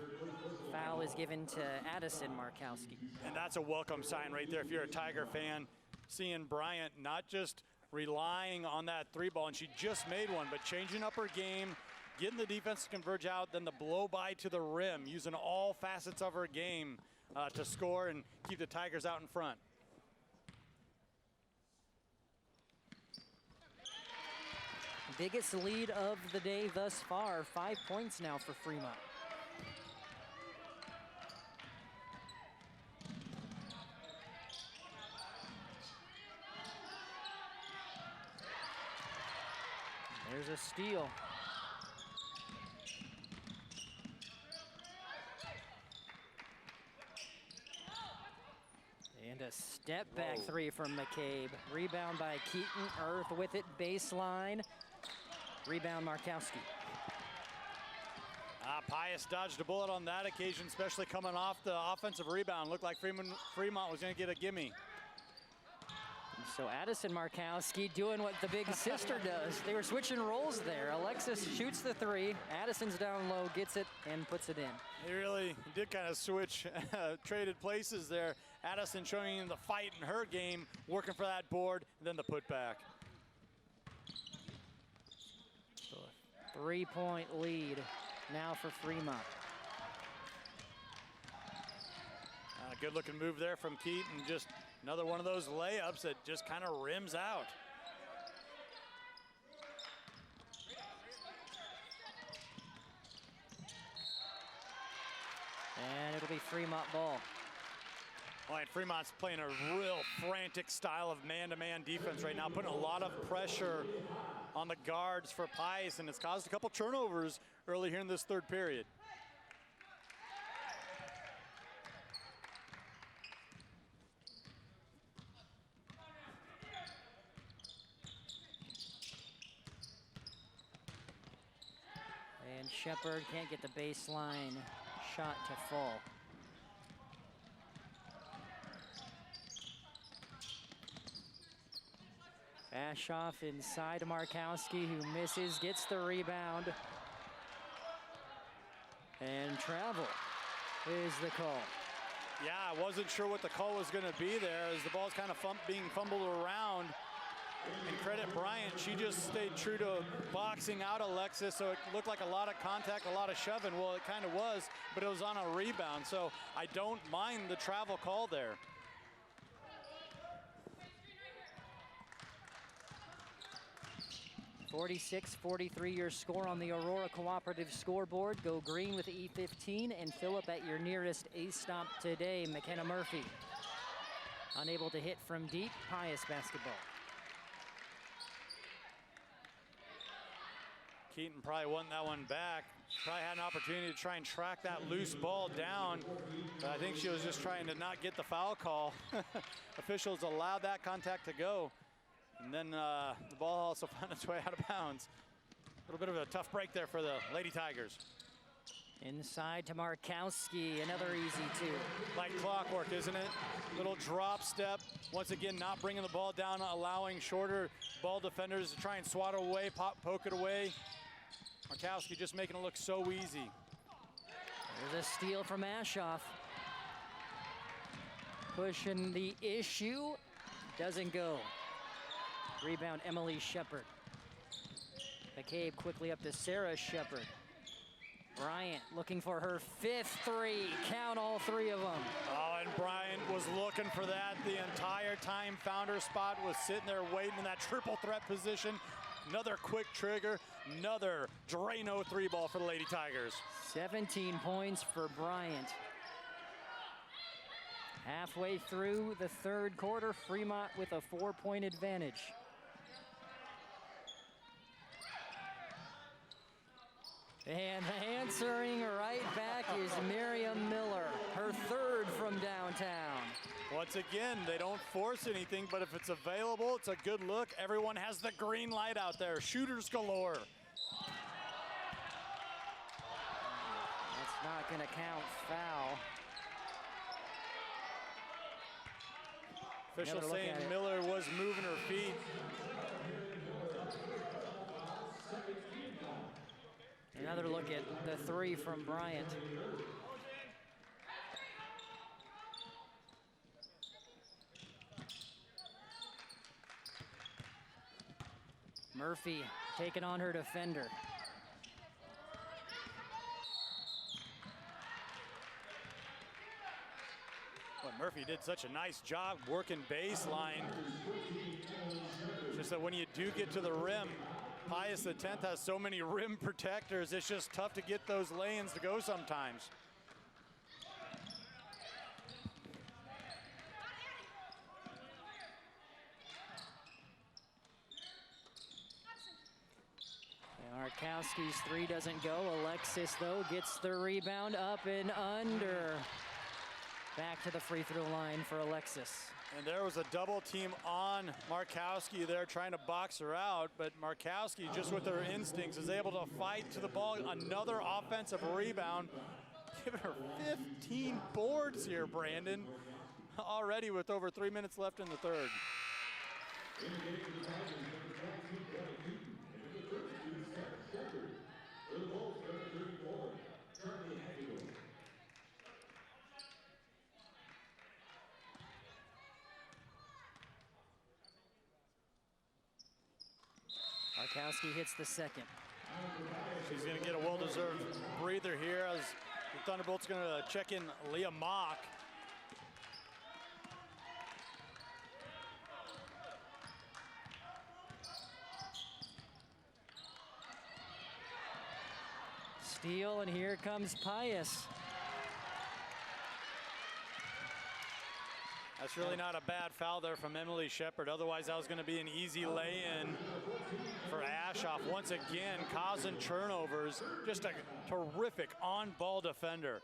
Foul is given to Addison Markowski. And that's a welcome sign right there if you're a Tiger fan. Seeing Bryant not just relying on that 3 ball, and she just made one, but changing up her game, getting the defense to converge out, then the blow by to the rim, using all facets of her game to score and keep the Tigers out in front. Biggest lead of the day thus far, 5 points now for Fremont. There's a steal. And a step back 3 from Mccabe. Rebound by Keaton. Earth with it, baseline. Rebound Markowski. Pius dodged a bullet on that occasion, especially coming off the offensive rebound. Looked like Fremont was going to get a gimme. So Addison Markowski doing what the big sister does. They were switching roles there. Alexis shoots the 3. Addison's down low, gets it, and puts it in. They really did kind of switch, traded places there. Addison showing the fight in her game, working for that board, and then the putback. So a 3-point lead now for Fremont. A good looking move there from Keaton. Just another one of those layups that just kind of rims out. And it'll be Fremont ball. All right, Fremont's playing a real frantic style of man-to-man defense right now, putting a lot of pressure on the guards for Pius, and it's caused a couple turnovers early here in this third period. And Shepard can't get the baseline shot to fall. Ashoff inside to Markowski, who misses, gets the rebound. And travel is the call. Yeah, I wasn't sure what the call was going to be there as the ball's kind of being fumbled around. And credit Bryant, she just stayed true to boxing out Alexis, so it looked like a lot of contact, a lot of shoving. Well, it kind of was, but it was on a rebound, so I don't mind the travel call there. .46-43 your score on the Aurora Cooperative scoreboard. Go green with E15 and fill up at your nearest ace stop today. McKenna Murphy unable to hit from deep. Pius basketball. Keaton probably won that one back. Probably had an opportunity to try and track that loose ball down, but I think she was just trying to not get the foul call. Officials allowed that contact to go. And then the ball also found its way out of bounds. A little bit of a tough break there for the Lady Tigers. Inside to Markowski, another easy 2. Like clockwork, isn't it? Little drop step. Once again, not bringing the ball down, allowing shorter ball defenders to try and swat it away, poke it away. Markowski just making it look so easy. There's a steal from Ashoff. Pushing the issue, doesn't go. Rebound, Emily Shepard. Mccabe quickly up to Sarah Shepard. Bryant looking for her 5th 3. Count all 3 of them. Oh, and Bryant was looking for that the entire time. Found her spot, was sitting there waiting in that triple threat position. Another quick trigger, another Drano 3-ball for the Lady Tigers. 17 points for Bryant. Halfway through the third quarter, Fremont with a 4-point advantage. And answering right back is Miriam Miller, her third from downtown. Once again, they don't force anything, but if it's available, it's a good look. Everyone has the green light out there. Shooters galore. That's not going to count. Foul. Official saying Miller was moving her feet. Another look at the three from Bryant. Murphy taking on her defender. But Murphy did such a nice job working baseline. Just that when you do get to the rim, Pius X has so many rim protectors, it's just tough to get those lay-ins to go sometimes. Markowski's three doesn't go. Alexis, though, gets the rebound up and under. Back to the free throw line for Alexis. And there was a double team on Markowski there trying to box her out, but Markowski, just with her instincts, is able to fight to the ball. Another offensive rebound. Giving her 15 boards here, Brandon. Already with over 3 minutes left in the third. Markowski hits the second. She's going to get a well-deserved breather here as the Thunderbolts going to check in Leah Mock. Steal, and here comes Pius. That's really not a bad foul there from Emily Shepard. Otherwise, that was going to be an easy lay-in for Ashoff. Once again, causing turnovers. Just a terrific on-ball defender.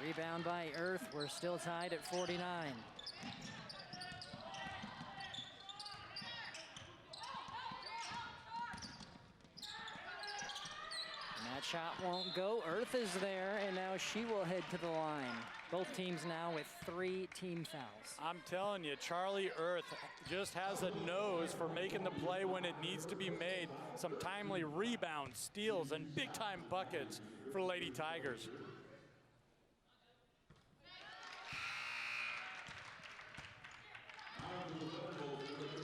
Rebound by Earth. We're still tied at 49. That shot won't go. Earth is there, and now she will head to the line. Both teams now with 3 team fouls. I'm telling you, Charlie Earth just has a nose for making the play when it needs to be made. Some timely rebounds, steals, and big-time buckets for Lady Tigers.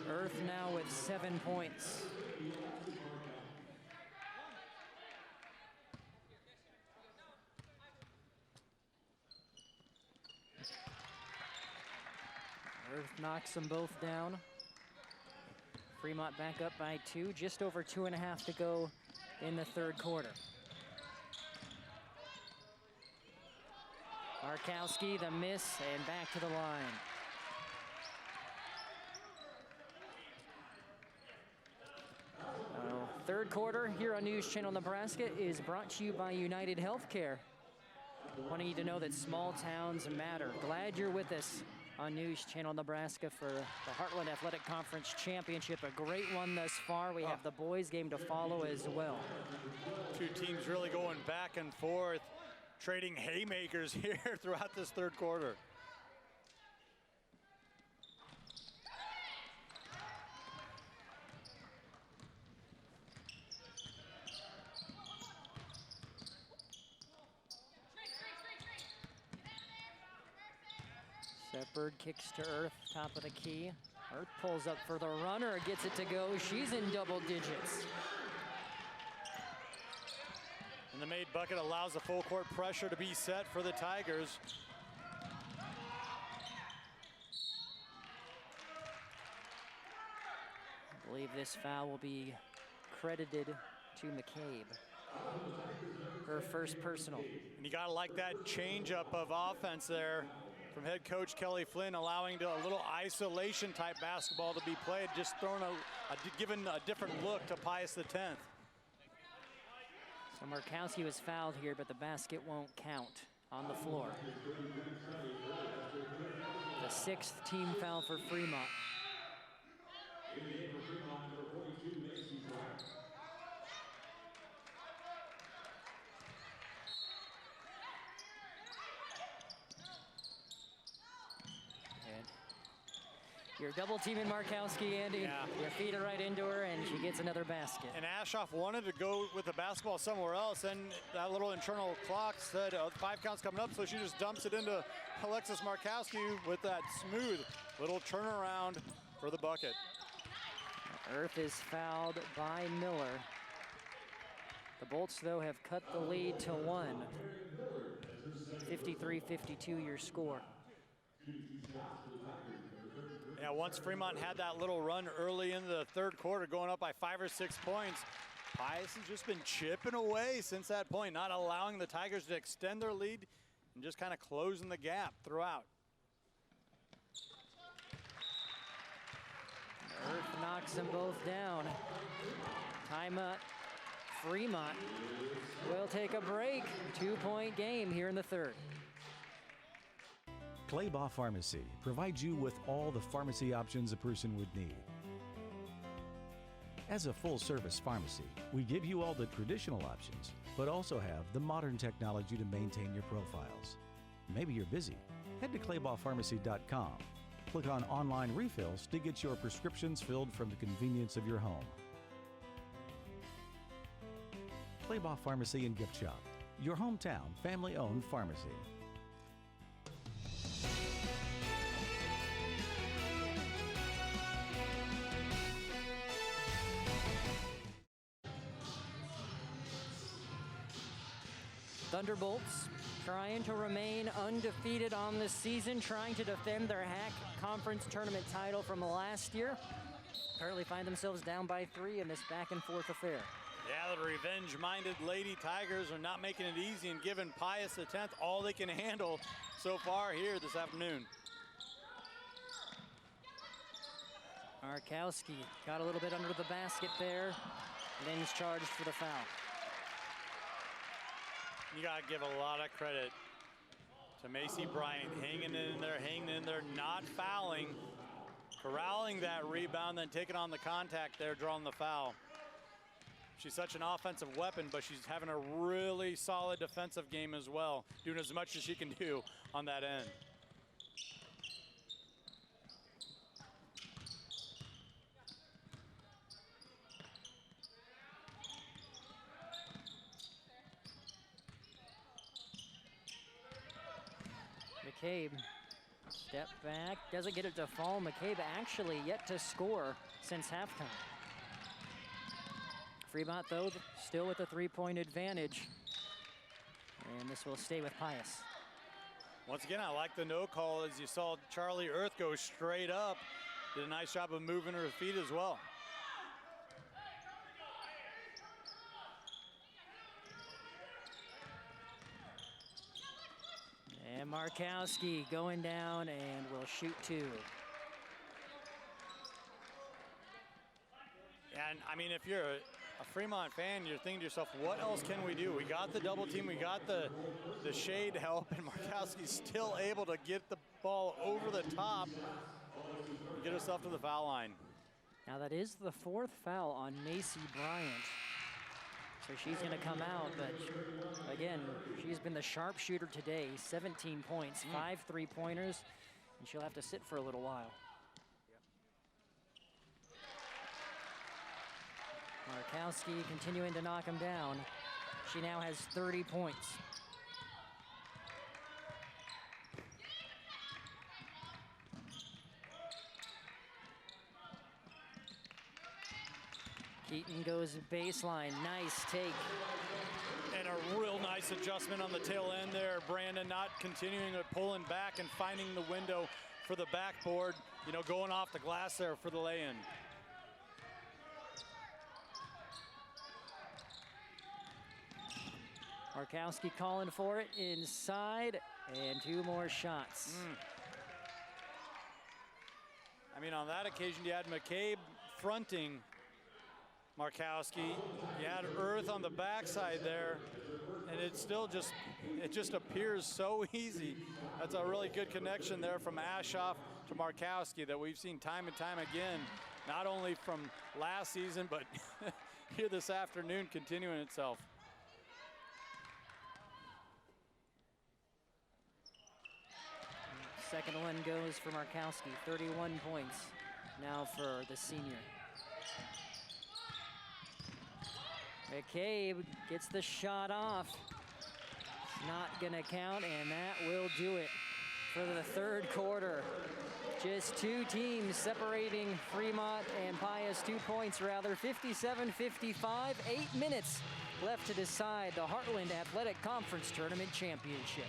Earth now with 7 points. Earth knocks them both down. Fremont back up by 2, just over 2.5 to go in the third quarter. Markowski, the miss, and back to the line. Third quarter here on News Channel Nebraska is brought to you by United Healthcare. Wanting you to know that small towns matter. Glad you're with us on News Channel Nebraska for the Heartland Athletic Conference Championship. A great one thus far. We have the boys game to follow as well. Two teams really going back and forth, trading haymakers here throughout this third quarter. Shepard kicks to Earth, top of the key. Earth pulls up for the runner, gets it to go. She's in double digits. And the made bucket allows the full court pressure to be set for the Tigers. I believe this foul will be credited to Mccabe. Her first personal. And you gotta like that change-up of offense there from head coach Kelly Flynn, allowing a little isolation type basketball to be played, just throwing given a different look to Pius X. So Markowski was fouled here, but the basket won't count on the floor. The 6th team foul for Fremont. You're double teaming Markowski, Andy. Yeah. You feed it right into her, and she gets another basket. And Ashoff wanted to go with the basketball somewhere else, and that little internal clock said 5 counts coming up, so she just dumps it into Alexis Markowski with that smooth little turnaround for the bucket. Earth is fouled by Miller. The Bolts, though, have cut the lead to 1. 53-52 your score. Yeah, once Fremont had that little run early in the third quarter, going up by 5 or 6 points, Pius has just been chipping away since that point, not allowing the Tigers to extend their lead and just kind of closing the gap throughout. Earth knocks them both down. Timeout. Fremont will take a break. 2-point game here in the third. Claybaugh Pharmacy provides you with all the pharmacy options a person would need. As a full-service pharmacy, we give you all the traditional options, but also have the modern technology to maintain your profiles. Maybe you're busy. Head to claybaughpharmacy.com. Click on Online Refills to get your prescriptions filled from the convenience of your home. Claybaugh Pharmacy and Gift Shop, your hometown family-owned pharmacy. Thunderbolts trying to remain undefeated on the season, trying to defend their HAC conference tournament title from last year. Currently find themselves down by 3 in this back and forth affair. Yeah, the revenge-minded Lady Tigers are not making it easy and giving Pius X all they can handle so far here this afternoon. Markowski got a little bit under the basket there. Lynn's charged for the foul. You gotta give a lot of credit to Macy Bryant, hanging in there, not fouling, corralling that rebound, then taking on the contact there, drawing the foul. She's such an offensive weapon, but she's having a really solid defensive game as well, doing as much as she can do on that end. Mccabe, step back, doesn't get it to fall. Mccabe actually yet to score since halftime. Fremont, though, still with a 3-point advantage. And this will stay with Pius. Once again, I like the no call as you saw Charlie Earth go straight up. Did a nice job of moving her feet as well. And Markowski going down and will shoot 2. And I mean, if you're a Fremont fan, you're thinking to yourself, what else can we do? We got the double team, we got the shade help, and Markowski's still able to get the ball over the top and get herself to the foul line. Now that is the 4th foul on Macy Bryant. So she's gonna come out, but again, she's been the sharpshooter today. 17 points, 5 3-pointers, and she'll have to sit for a little while. Markowski continuing to knock him down. She now has 30 points. Keaton goes baseline, nice take. And a real nice adjustment on the tail end there. Brandon not continuing to pulling back and finding the window for the backboard, going off the glass there for the lay-in. Markowski calling for it inside, and 2 more shots. I mean, on that occasion, you had Mccabe fronting Markowski. You had Earth on the backside there, and it just appears so easy. That's a really good connection there from Ashoff to Markowski that we've seen time and time again, not only from last season, but here this afternoon continuing itself. Second one goes for Markowski, 31 points now for the senior. Mccabe gets the shot off. It's not gonna count, and that will do it for the third quarter. Just 2 teams separating Fremont and Pius, 2 points rather, 57-55, 8 minutes left to decide the Heartland Athletic Conference Tournament Championship.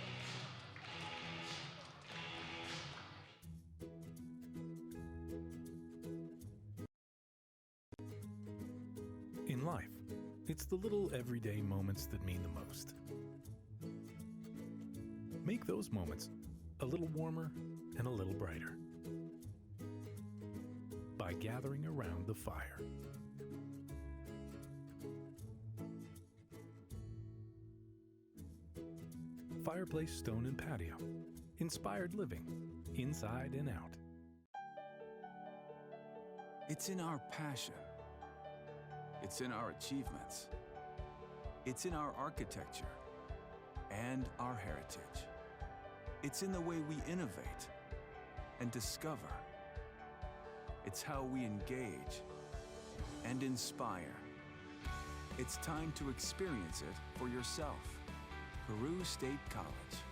In life, it's the little everyday moments that mean the most. Make those moments a little warmer and a little brighter by gathering around the fire. Fireplace, stone, and patio. Inspired living, inside and out. It's in our passion. It's in our achievements. It's in our architecture and our heritage. It's in the way we innovate and discover. It's how we engage and inspire. It's time to experience it for yourself. Peru State College.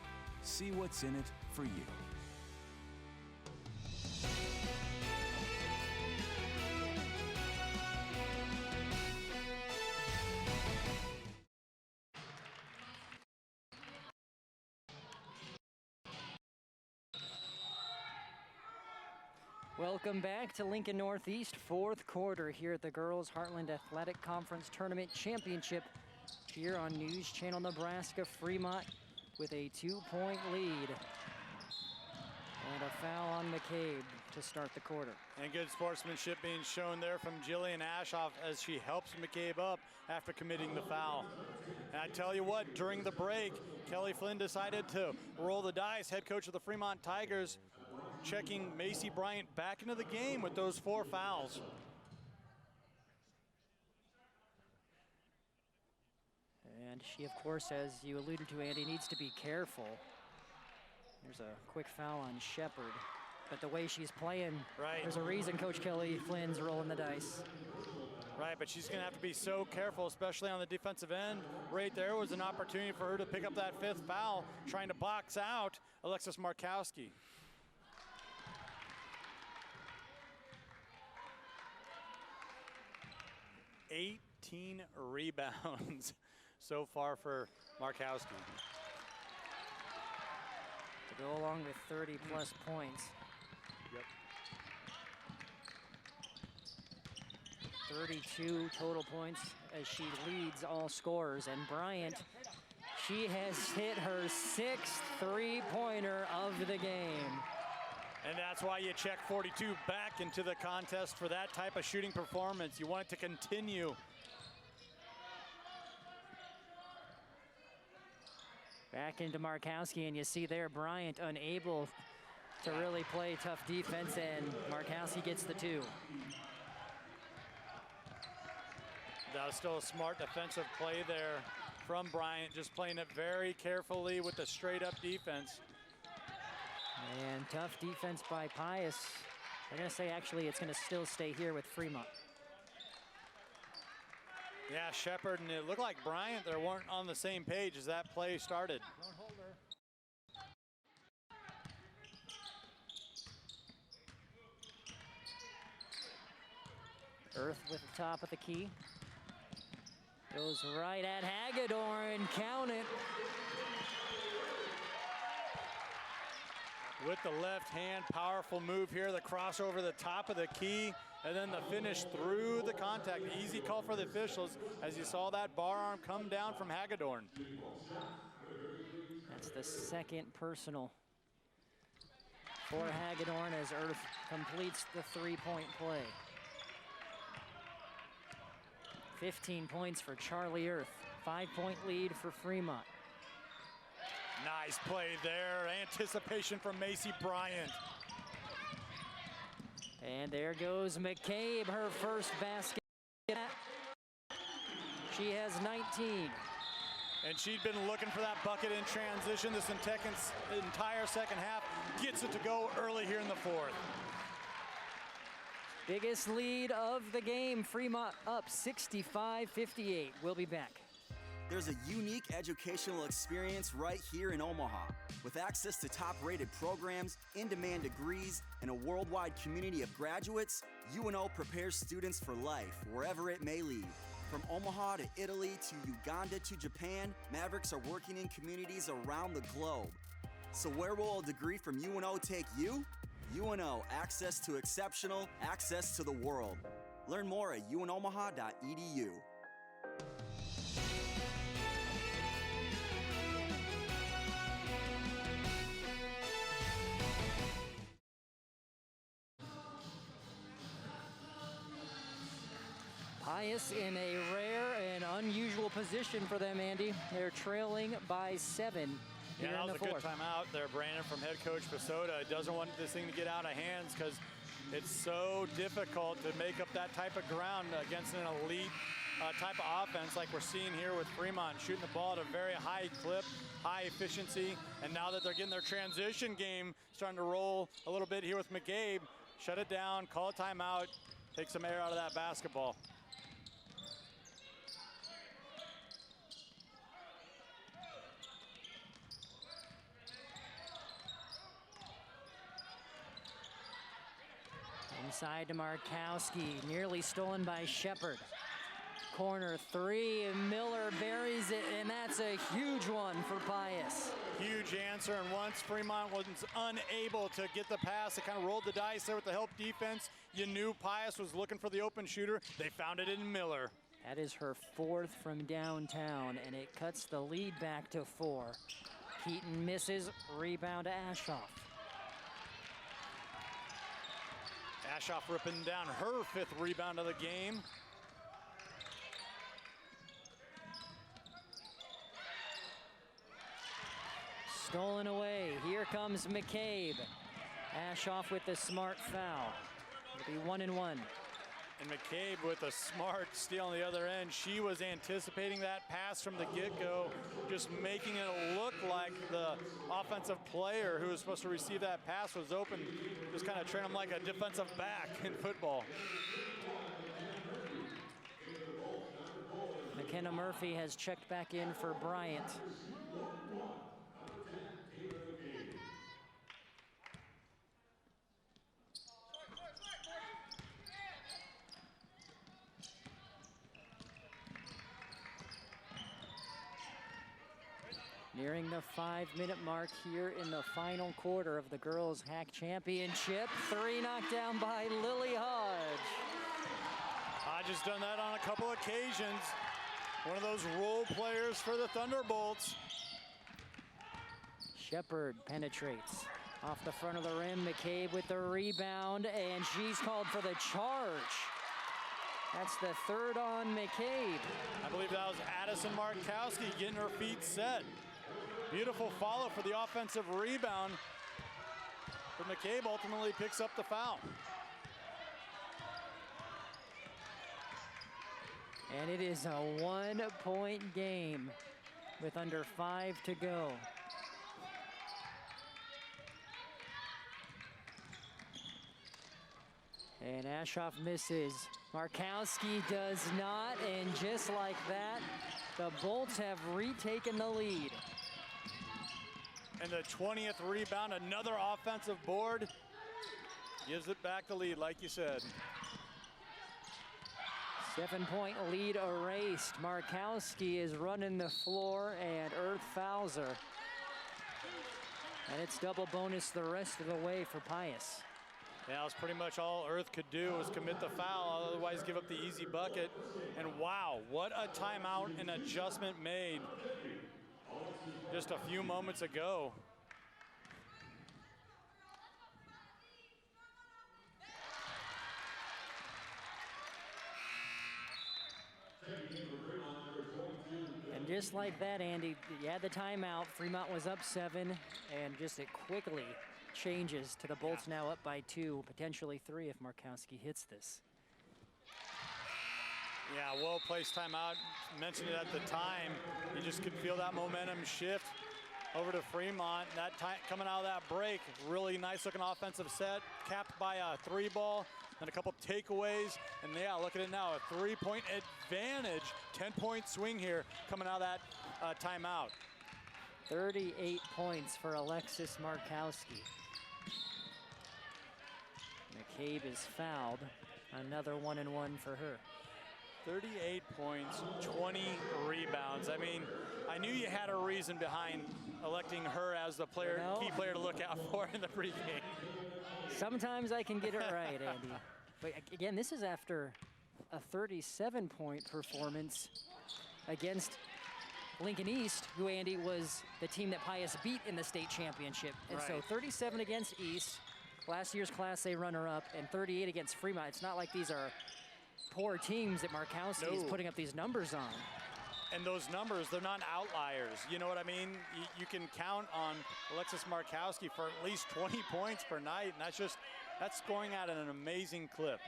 See what's in it for you. Welcome back to Lincoln Northeast, 4th quarter here at the Girls Heartland Athletic Conference Tournament Championship here on News Channel Nebraska. Fremont with a 2-point lead. And a foul on Mccabe to start the quarter. And good sportsmanship being shown there from Jillian Ashoff as she helps Mccabe up after committing the foul. And I tell you what, during the break, Kelly Flynn decided to roll the dice. Head coach of the Fremont Tigers checking Macy Bryant back into the game with those 4 fouls. And she, of course, as you alluded to, Andy, needs to be careful. There's a quick foul on Shepard. But the way she's playing, there's a reason Coach Kelly Flynn's rolling the dice. Right, but she's going to have to be so careful, especially on the defensive end. Right there was an opportunity for her to pick up that 5th foul, trying to box out Alexis Markowski. $18 rebounds so far for Markowski. To go along with 30-plus points. Yep. 32 total points as she leads all scorers. And Bryant, she has hit her 6th three-pointer of the game. And that's why you check 42 back into the contest for that type of shooting performance. You want it to continue. Back into Markowski, and you see there Bryant unable to really play tough defense, and Markowski gets the 2. That was still a smart defensive play there from Bryant, just playing it very carefully with the straight-up defense. And tough defense by Pius. They're going to say, actually, it's going to still stay here with Fremont. Yeah, Shepard, and it looked like Bryant, they weren't on the same page as that play started. Earth with the top of the key. Goes right at Hagedorn, count it. With the left hand, powerful move here, the cross over the top of the key, and then the finish through the contact. Easy call for the officials as you saw that bar arm come down from Hagedorn. That's the second personal for Hagedorn as Earth completes the three-point play. 15 points for Charlie Earth, 5-point lead for Fremont. Nice play there, anticipation from Macy Bryant. And there goes Mccabe, her first basket. She has 19. And she'd been looking for that bucket in transition this entire second half. Gets it to go early here in the fourth. Biggest lead of the game, Fremont up 65-58. We'll be back. There's a unique educational experience right here in Omaha. With access to top-rated programs, in-demand degrees, and a worldwide community of graduates, UNO prepares students for life, wherever it may lead. From Omaha to Italy to Uganda to Japan, Mavericks are working in communities around the globe. So where will a degree from UNO take you? UNO, access to exceptional, access to the world. Learn more at unomaha.edu. Pius in a rare and unusual position for them, Andy. They're trailing by 7 Yeah, here that in was the a fourth. good timeout there, Brandon, from head coach Pasoda. Doesn't want this thing to get out of hands because it's so difficult to make up that type of ground against an elite type of offense like we're seeing here with Fremont, shooting the ball at a very high clip, high efficiency. And now that they're getting their transition game starting to roll a little bit here with Mccabe, shut it down, call a timeout, take some air out of that basketball. Inside to Markowski, nearly stolen by Shepard. Corner three, and Miller buries it, and that's a huge one for Pius. Huge answer, and once Fremont was unable to get the pass, it kind of rolled the dice there with the help defense. You knew Pius was looking for the open shooter. They found it in Miller. That is her fourth from downtown, and it cuts the lead back to 4. Keaton misses, rebound to Ashoff. Ashoff ripping down her 5th rebound of the game. Stolen away, here comes Mccabe. Ashoff with the smart foul. It'll be 1 and 1. And Mccabe with a smart steal on the other end. She was anticipating that pass from the get-go, just making it look like the offensive player who was supposed to receive that pass was open, just kind of treating him like a defensive back in football. McKenna Murphy has checked back in for Bryant. Nearing the 5-minute mark here in the final quarter of the girls' HAC championship. 3 knocked down by Lily Hodge. Hodge has done that on a couple occasions. One of those role players for the Thunderbolts. Shepard penetrates off the front of the rim. Mccabe with the rebound, and she's called for the charge. That's the 3rd on Mccabe. I believe that was Addison Markowski getting her feet set. Beautiful follow for the offensive rebound. But Mccabe ultimately picks up the foul. And it is a 1-point game with under 5 to go. And Ashoff misses. Markowski does not, and just like that, the Bolts have retaken the lead. And the 20th rebound, another offensive board, gives it back the lead, like you said. 7-point lead erased. Markowski is running the floor and Earth fouls her. And it's double bonus the rest of the way for Pius. Yeah, that was pretty much all Earth could do was commit the foul, otherwise give up the easy bucket. And wow, what a timeout and adjustment made just a few moments ago. And just like that, Andy, you had the timeout. Fremont was up 7, and just it quickly changes to the Bolts now up by 2, potentially 3 if Markowski hits this. Yeah, well-placed timeout. Mentioned it at the time. You just could feel that momentum shift over to Fremont. That time coming out of that break, really nice-looking offensive set, capped by a 3-ball. And a couple takeaways, and yeah, look at it now, a 3-point advantage, 10-point swing here coming out of that timeout. 38 points for Alexis Markowski. Mccabe is fouled, another 1-and-1 for her. 38 points, 20 rebounds. I mean, I knew you had a reason behind electing her as the player, key player to look out for in the pregame. Sometimes I can get it right, Andy. But again, this is after a 37-point performance against Lincoln East, who, Andy, was the team that Pius beat in the state championship. And so 37 against East, last year's Class A runner-up, and 38 against Fremont. It's not like these are poor teams that Markowski is putting up these numbers on. And those numbers, they're not outliers. You know what I mean? You can count on Alexis Markowski for at least 20 points per night, and that's scoring at an amazing clip.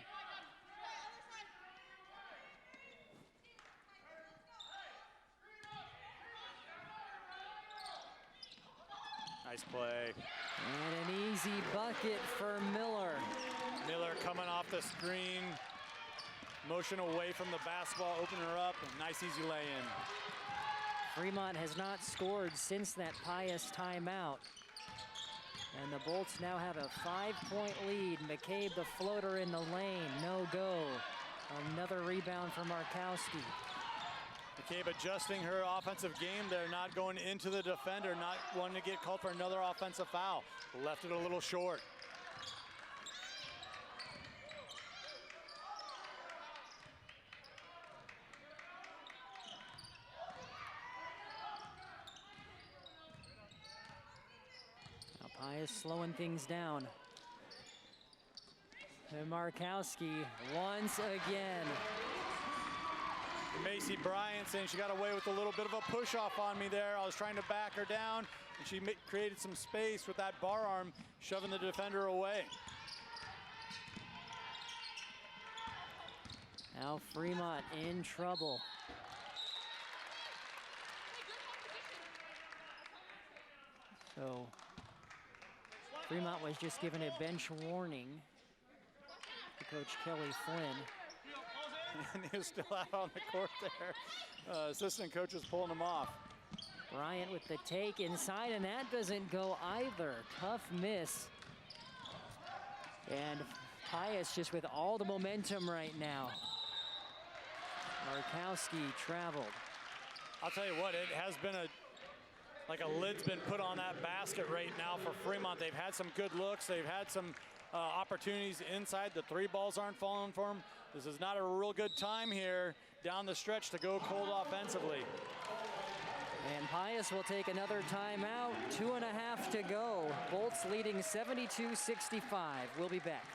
Nice play. And an easy bucket for Miller. Miller coming off the screen. Motion away from the basketball, open her up, nice easy lay-in. Fremont has not scored since that Pius timeout. And the Bolts now have a 5-point lead. Mccabe, the floater in the lane, no go. Another rebound for Markowski. Mccabe adjusting her offensive game there, not going into the defender, not wanting to get called for another offensive foul. Left it a little short. Pius slowing things down. And Markowski once again. Macy Bryant saying she got away with a little bit of a push-off on me there. I was trying to back her down, and she created some space with that bar arm, shoving the defender away. Now Fremont in trouble. So Fremont was just given a bench warning to Coach Kelly Flynn. And he was still out on the court there. Assistant coach was pulling him off. Bryant with the take inside, and that doesn't go either. Tough miss. And Pius just with all the momentum right now. Markowski traveled. I'll tell you what, it has been like a lid's been put on that basket right now for Fremont. They've had some good looks. They've had some opportunities inside. The 3 balls aren't falling for them. This is not a real good time here down the stretch to go cold offensively. And Pius will take another timeout. 2.5 to go. Bolts leading 72-65. We'll be back.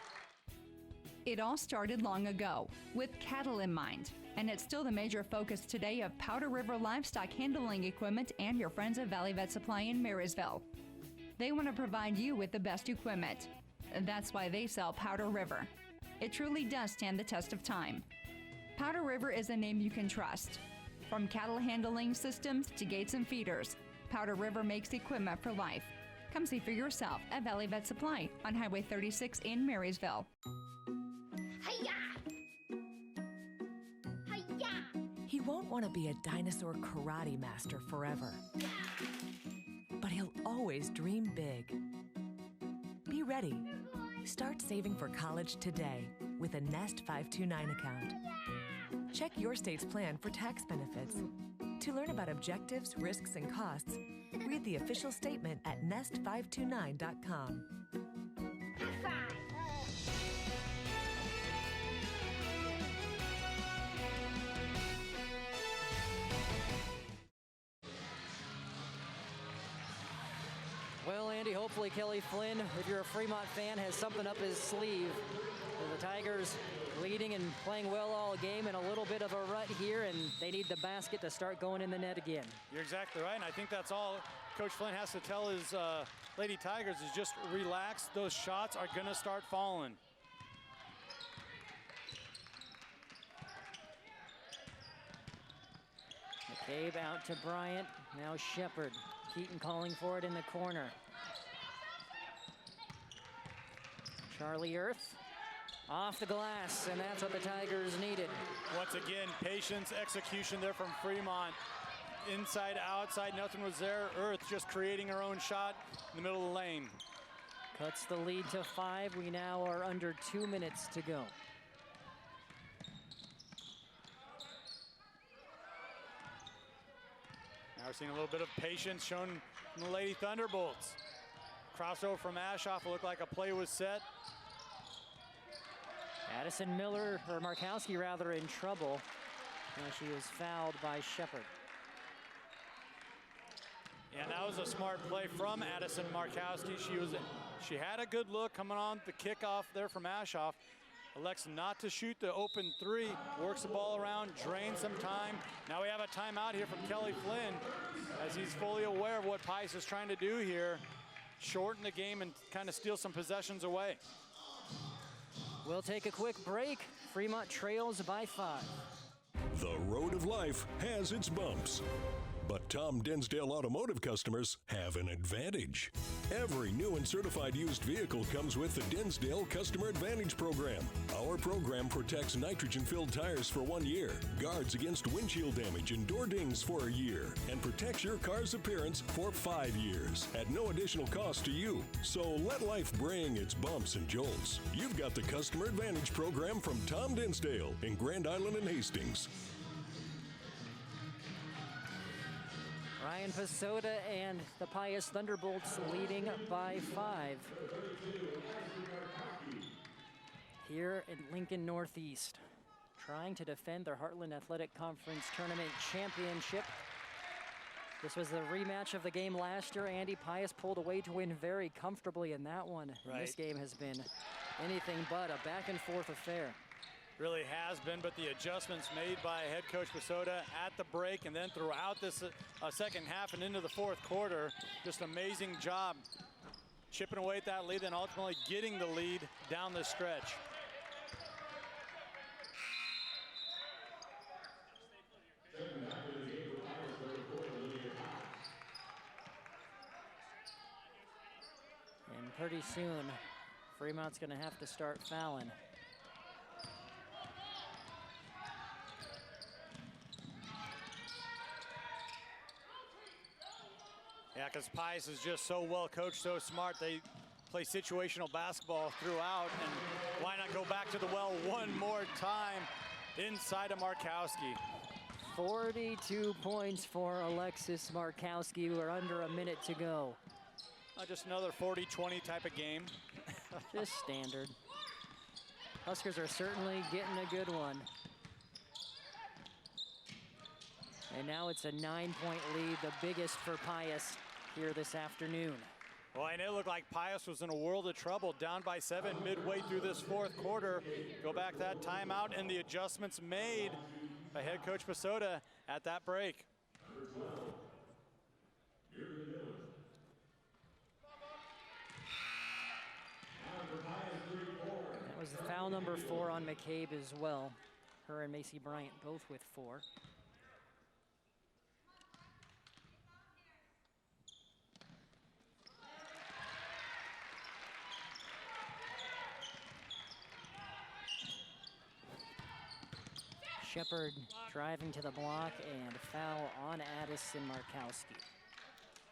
It all started long ago with cattle in mind, and it's still the major focus today of Powder River Livestock Handling Equipment and your friends at Valley Vet Supply in Marysville. They want to provide you with the best equipment. That's why they sell Powder River. It truly does stand the test of time. Powder River is a name you can trust. From cattle handling systems to gates and feeders, Powder River makes equipment for life. Come see for yourself at Valley Vet Supply on Highway 36 in Marysville. He won't want to be a dinosaur karate master forever. But he'll always dream big. Be ready. Start saving for college today with a Nest 529 account. Check your state's plan for tax benefits. To learn about objectives, risks, and costs, read the official statement at nest529.com. Well, Andy, hopefully Kelly Flynn, if you're a Fremont fan, has something up his sleeve. The Tigers leading and playing well all game, and a little bit of a rut here, and they need the basket to start going in the net again. You're exactly right, and I think that's all Coach Flynn has to tell his Lady Tigers is just relax. Those shots are going to start falling. Mccabe out to Bryant, now Shepard. Keaton calling for it in the corner. Charlie Earth off the glass, and that's what the Tigers needed. Once again, patience, execution there from Fremont. Inside, outside, nothing was there. Earth just creating her own shot in the middle of the lane. Cuts the lead to 5. We now are under 2 minutes to go. Now we're seeing a little bit of patience shown from the Lady Thunderbolts. Crossover from Ashoff, looked like a play was set. Addison Miller, or Markowski rather, in trouble. Now she is fouled by Shepard. Yeah, that was a smart play from Addison Markowski. She had a good look coming on the kickoff there from Ashoff. Elects not to shoot the open 3, works the ball around, drains some time. Now we have a timeout here from Kelly Flynn as he's fully aware of what Pius is trying to do here. Shorten the game and kind of steal some possessions away. We'll take a quick break. Fremont trails by 5. The road of life has its bumps, but Tom Dinsdale Automotive customers have an advantage. Every new and certified used vehicle comes with the Dinsdale Customer Advantage Program. Our program protects nitrogen-filled tires for 1 year, guards against windshield damage and door dings for a year, and protects your car's appearance for 5 years at no additional cost to you. So let life bring its bumps and jolts. You've got the Customer Advantage Program from Tom Dinsdale in Grand Island and Hastings. Ryan Pasoda and the Pius Thunderbolts leading by 5. Here in Lincoln Northeast, trying to defend their Heartland Athletic Conference Tournament Championship. This was the rematch of the game last year. Andy, Pius pulled away to win very comfortably in that one. Right. This game has been anything but a back and forth affair. Really has been, but the adjustments made by head coach Pasoda at the break and then throughout this second half and into the fourth quarter, just amazing job chipping away at that lead and ultimately getting the lead down the stretch. And pretty soon, Fremont's going to have to start fouling. Yeah, because Pius is just so well coached, so smart. They play situational basketball throughout, and why not go back to the well one more time inside of Markowski. 42 points for Alexis Markowski. We're under a minute to go. Just another 40-20 type of game. Just standard. Huskers are certainly getting a good one. And now it's a 9-point lead, the biggest for Pius here this afternoon. Well, and it looked like Pius was in a world of trouble, down by 7 midway through this fourth quarter. Go back that timeout and the adjustments made by head coach Pasoda at that break. That was the foul number 4 on Mccabe as well. Her and Macy Bryant both with 4. Shepard driving to the block and foul on Addison Markowski.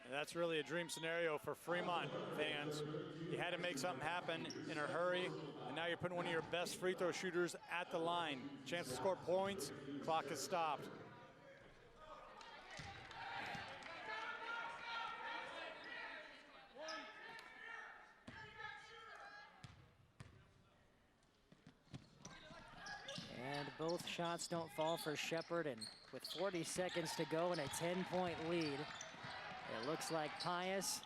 And that's really a dream scenario for Fremont fans. You had to make something happen in a hurry. And now you're putting one of your best free throw shooters at the line. Chance to score points, clock is stopped. And both shots don't fall for Shepherd, and with 40 seconds to go and a 10-point lead, it looks like Pius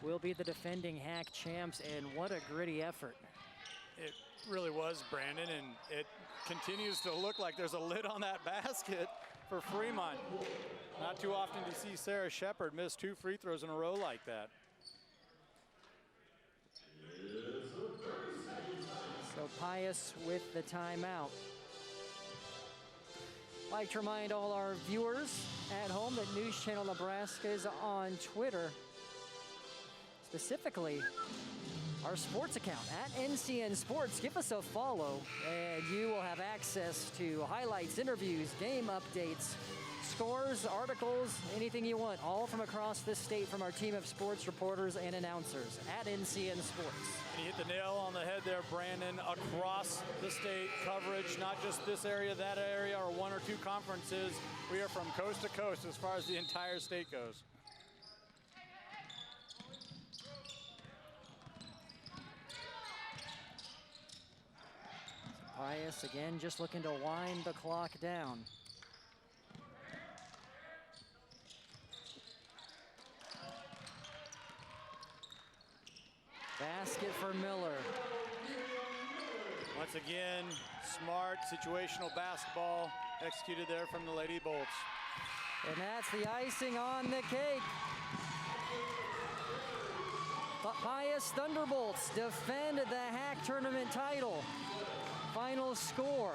will be the defending HAC champs, and what a gritty effort. It really was, Brandon, and it continues to look like there's a lid on that basket for Fremont. Not too often to see Sarah Shepherd miss 2 free throws in a row like that. So Pius with the timeout. I'd like to remind all our viewers at home that News Channel Nebraska is on Twitter. Specifically, our sports account at NCN Sports. Give us a follow and you will have access to highlights, interviews, game updates, scores, articles, anything you want, all from across the state from our team of sports reporters and announcers at NCN Sports. And you hit the nail on the head there, Brandon. Across the state coverage, not just this area, that area, or 1 or 2 conferences. We are from coast to coast as far as the entire state goes. Pius again just looking to wind the clock down. Basket for Miller. Once again, smart situational basketball executed there from the Lady Bolts. And that's the icing on the cake. Pius Thunderbolts defend the HAC tournament title. Final score,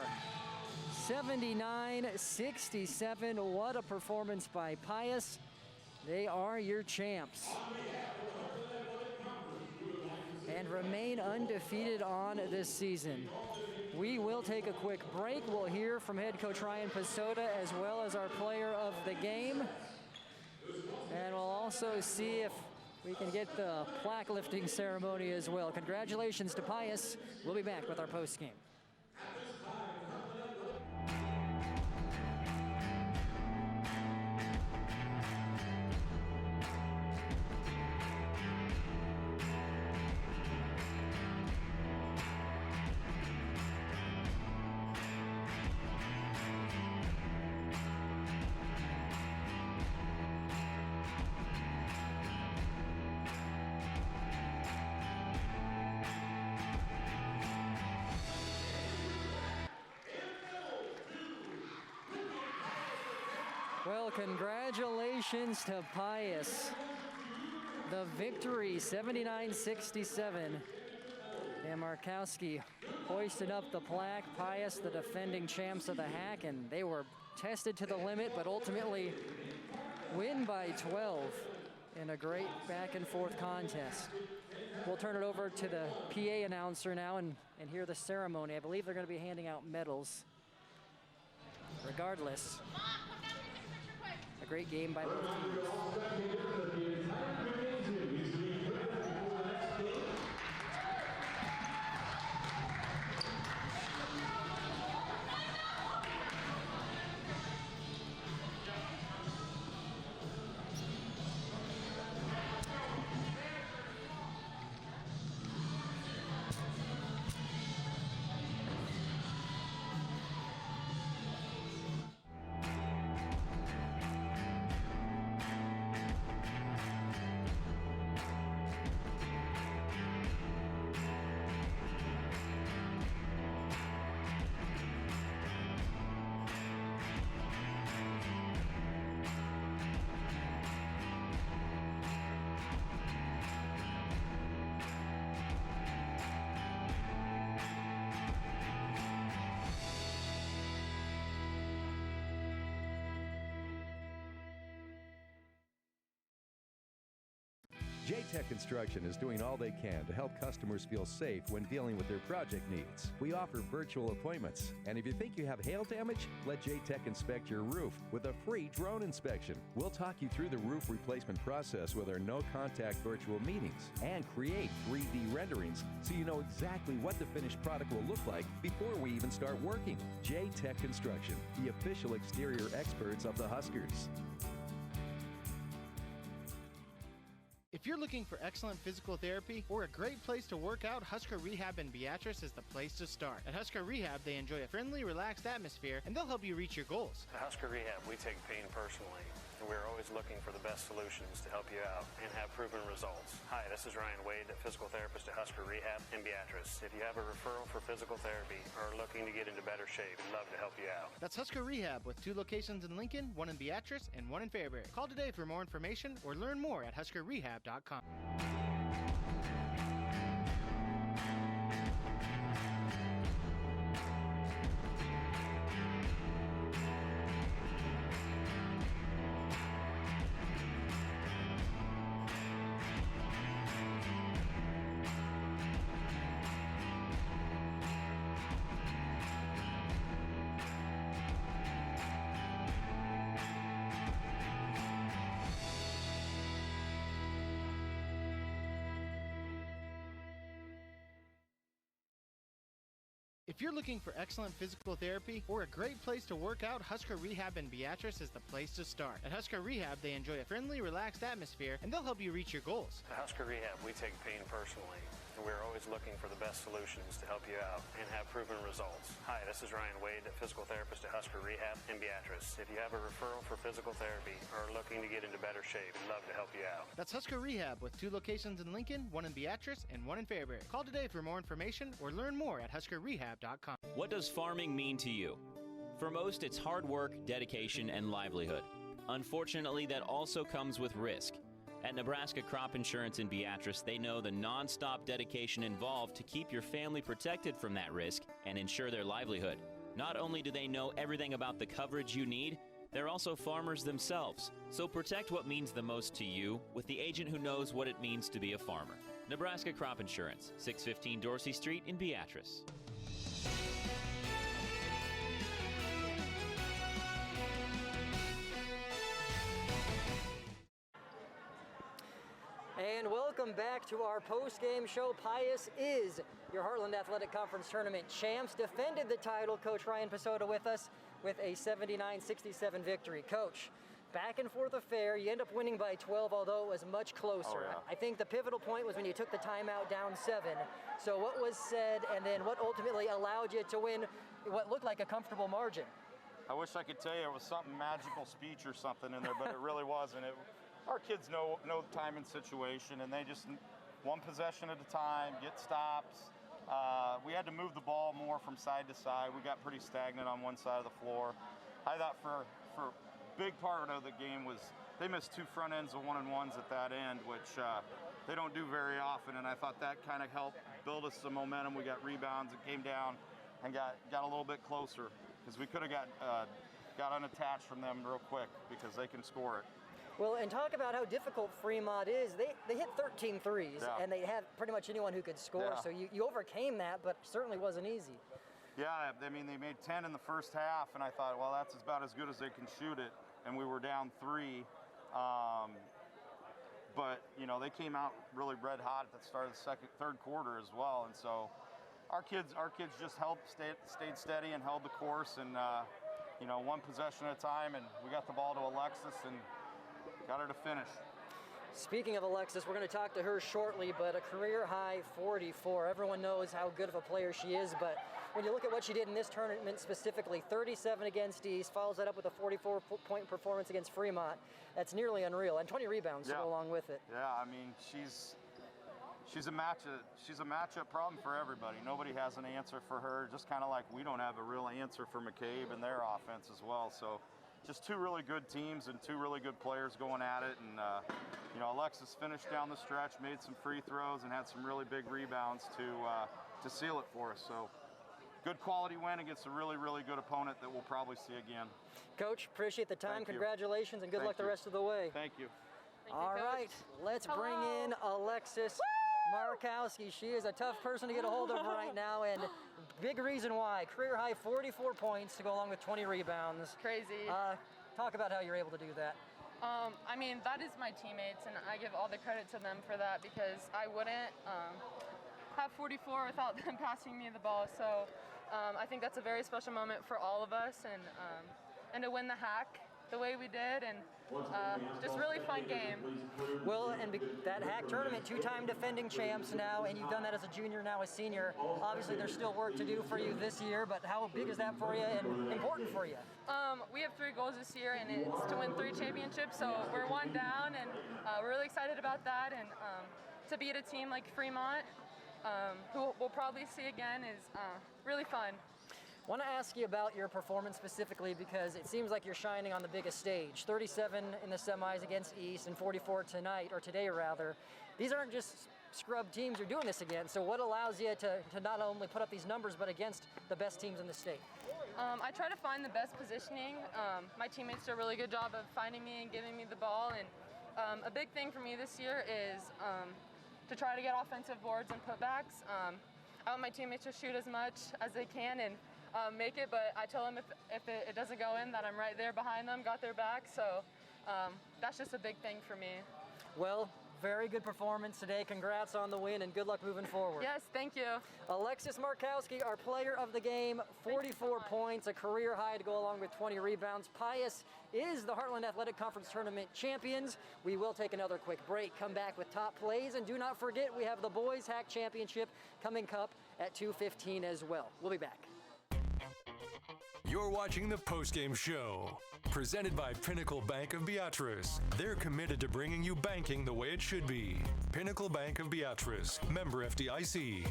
79-67. What a performance by Pius. They are your champs. And remain undefeated on this season. We will take a quick break. We'll hear from head coach Ryan Pasota as well as our player of the game. And we'll also see if we can get the plaque lifting ceremony as well. Congratulations to Pius. We'll be back with our post game. Well, congratulations to Pius. The victory, 79-67. And Markowski hoisted up the plaque. Pius, the defending champs of the HAC, and they were tested to the limit, but ultimately win by 12 in a great back and forth contest. We'll turn it over to the PA announcer now and hear the ceremony. I believe they're going to be handing out medals. Regardless, a great game by both teams. J-Tech Construction is doing all they can to help customers feel safe when dealing with their project needs. We offer virtual appointments, and if you think you have hail damage, let J-Tech inspect your roof with a free drone inspection. We'll talk you through the roof replacement process with our no-contact virtual meetings and create 3D renderings so you know exactly what the finished product will look like before we even start working. J-Tech Construction, the official exterior experts of the Huskers. If you're looking for excellent physical therapy or a great place to work out, Husker Rehab in Beatrice is the place to start. At Husker Rehab, they enjoy a friendly, relaxed atmosphere, and they'll help you reach your goals. At Husker Rehab, we take pain personally, and we're always looking for the best solutions to help you out and have proven results. Hi, this is Ryan Wade, a physical therapist at Husker Rehab in Beatrice. If you have a referral for physical therapy or are looking to get into better shape, we'd love to help you out. That's Husker Rehab with 2 locations in Lincoln, 1 in Beatrice, and 1 in Fairbury. Call today for more information or learn more at huskerrehab.com. If you're looking for excellent physical therapy or a great place to work out, Husker Rehab in Beatrice is the place to start. At Husker Rehab, they enjoy a friendly, relaxed atmosphere, and they'll help you reach your goals. At Husker Rehab, we take pain personally, and we're always looking for the best solutions to help you out and have proven results. Hi, this is Ryan Wade, a physical therapist at Husker Rehab in Beatrice. If you have a referral for physical therapy or are looking to get into better shape, we'd love to help you out. That's Husker Rehab with 2 locations in Lincoln, 1 in Beatrice, and 1 in Fairbury. Call today for more information or learn more at huskerrehab.com. What does farming mean to you? For most, it's hard work, dedication, and livelihood. Unfortunately, that also comes with risk. At Nebraska Crop Insurance in Beatrice, they know the non-stop dedication involved to keep your family protected from that risk and ensure their livelihood. Not only do they know everything about the coverage you need, they're also farmers themselves. So protect what means the most to you with the agent who knows what it means to be a farmer. Nebraska Crop Insurance, 615 Dorsey Street in Beatrice. And welcome back to our post-game show. Pius is your Heartland Athletic Conference Tournament champs. Defended the title. Coach Ryan Pisota with us with a 79-67 victory. Coach, back and forth affair. You end up winning by 12, although it was much closer. Oh, yeah. I think the pivotal point was when you took the timeout down 7. So what was said, and then what ultimately allowed you to win what looked like a comfortable margin? I wish I could tell you it was something magical speech or something in there, but it really wasn't. Our kids know time and situation, and they just one possession at a time, get stops. We had to move the ball more from side to side. We got pretty stagnant on one side of the floor. I thought for big part of the game was they missed 2 front ends of 1-and-1s at that end, which they don't do very often, and I thought that kind of helped build us some momentum. We got rebounds, it came down and got a little bit closer because we could have got unattached from them real quick because they can score it. Well, and talk about how difficult Fremont is. They hit 13 threes, and they had pretty much anyone who could score. So you overcame that, but certainly wasn't easy. Yeah, I mean, they made 10 in the first half, and I thought, well, that's about as good as they can shoot it, and we were down 3. But, you know, they came out really red hot at the start of the third quarter as well, and so our kids just stayed steady and held the course, and, you know, one possession at a time, and we got the ball to Alexis, and got her to finish. Speaking of Alexis, we're going to talk to her shortly, but a career-high 44. Everyone knows how good of a player she is, but when you look at what she did in this tournament specifically, 37 against East, follows that up with a 44-point performance against Fremont. That's nearly unreal, and 20 rebounds to go along with it. Yeah, I mean, she's a matchup problem for everybody. Nobody has an answer for her, just kind of like we don't have a real answer for Mccabe and their offense as well. So just 2 really good teams and 2 really good players going at it. And, you know, Alexis finished down the stretch, made some free throws, and had some really big rebounds to seal it for us. So good quality win against a really, really good opponent that we'll probably see again. Coach, appreciate the time. Congratulations, and good luck the rest of the way. Thank you. All right, let's bring in Alexis Markowski. She is a tough person to get a hold of right now, and big reason why. Career high 44 points to go along with 20 rebounds. Crazy. Talk about how you're able to do that. I mean, that is my teammates, and I give all the credit to them for that because I wouldn't have 44 without them passing me the ball. So I think that's a very special moment for all of us, and to win the HAC the way we did, and just really fun game. Well, and that HAC tournament, two-time defending champs now, and you've done that as a junior, now a senior. Obviously, there's still work to do for you this year, but how big is that for you and important for you? We have 3 goals this year, and it's to win 3 championships, so we're 1 down, and we're really excited about that, and to beat a team like Fremont, who we'll probably see again, is really fun. I want to ask you about your performance specifically because it seems like you're shining on the biggest stage. 37 in the semis against East and 44 tonight, or today rather. These aren't just scrub teams you're doing this against, so what allows you to not only put up these numbers but against the best teams in the state? I try to find the best positioning. My teammates do a really good job of finding me and giving me the ball, and a big thing for me this year is to try to get offensive boards and putbacks. I want my teammates to shoot as much as they can and make it, but I tell them if it doesn't go in that I'm right there behind them, got their back, so that's just a big thing for me. Well, very good performance today. Congrats on the win and good luck moving forward. Yes, thank you. Alexis Markowski, our player of the game, 44 points, a career high to go along with 20 rebounds. Pius is the Heartland Athletic Conference Tournament champions. We will take another quick break, come back with top plays, and do not forget we have the Boys HAC Championship coming up at 2:15 as well. We'll be back. You're watching the Postgame Show, presented by Pinnacle Bank of Beatrice. They're committed to bringing you banking the way it should be. Pinnacle Bank of Beatrice, member FDIC.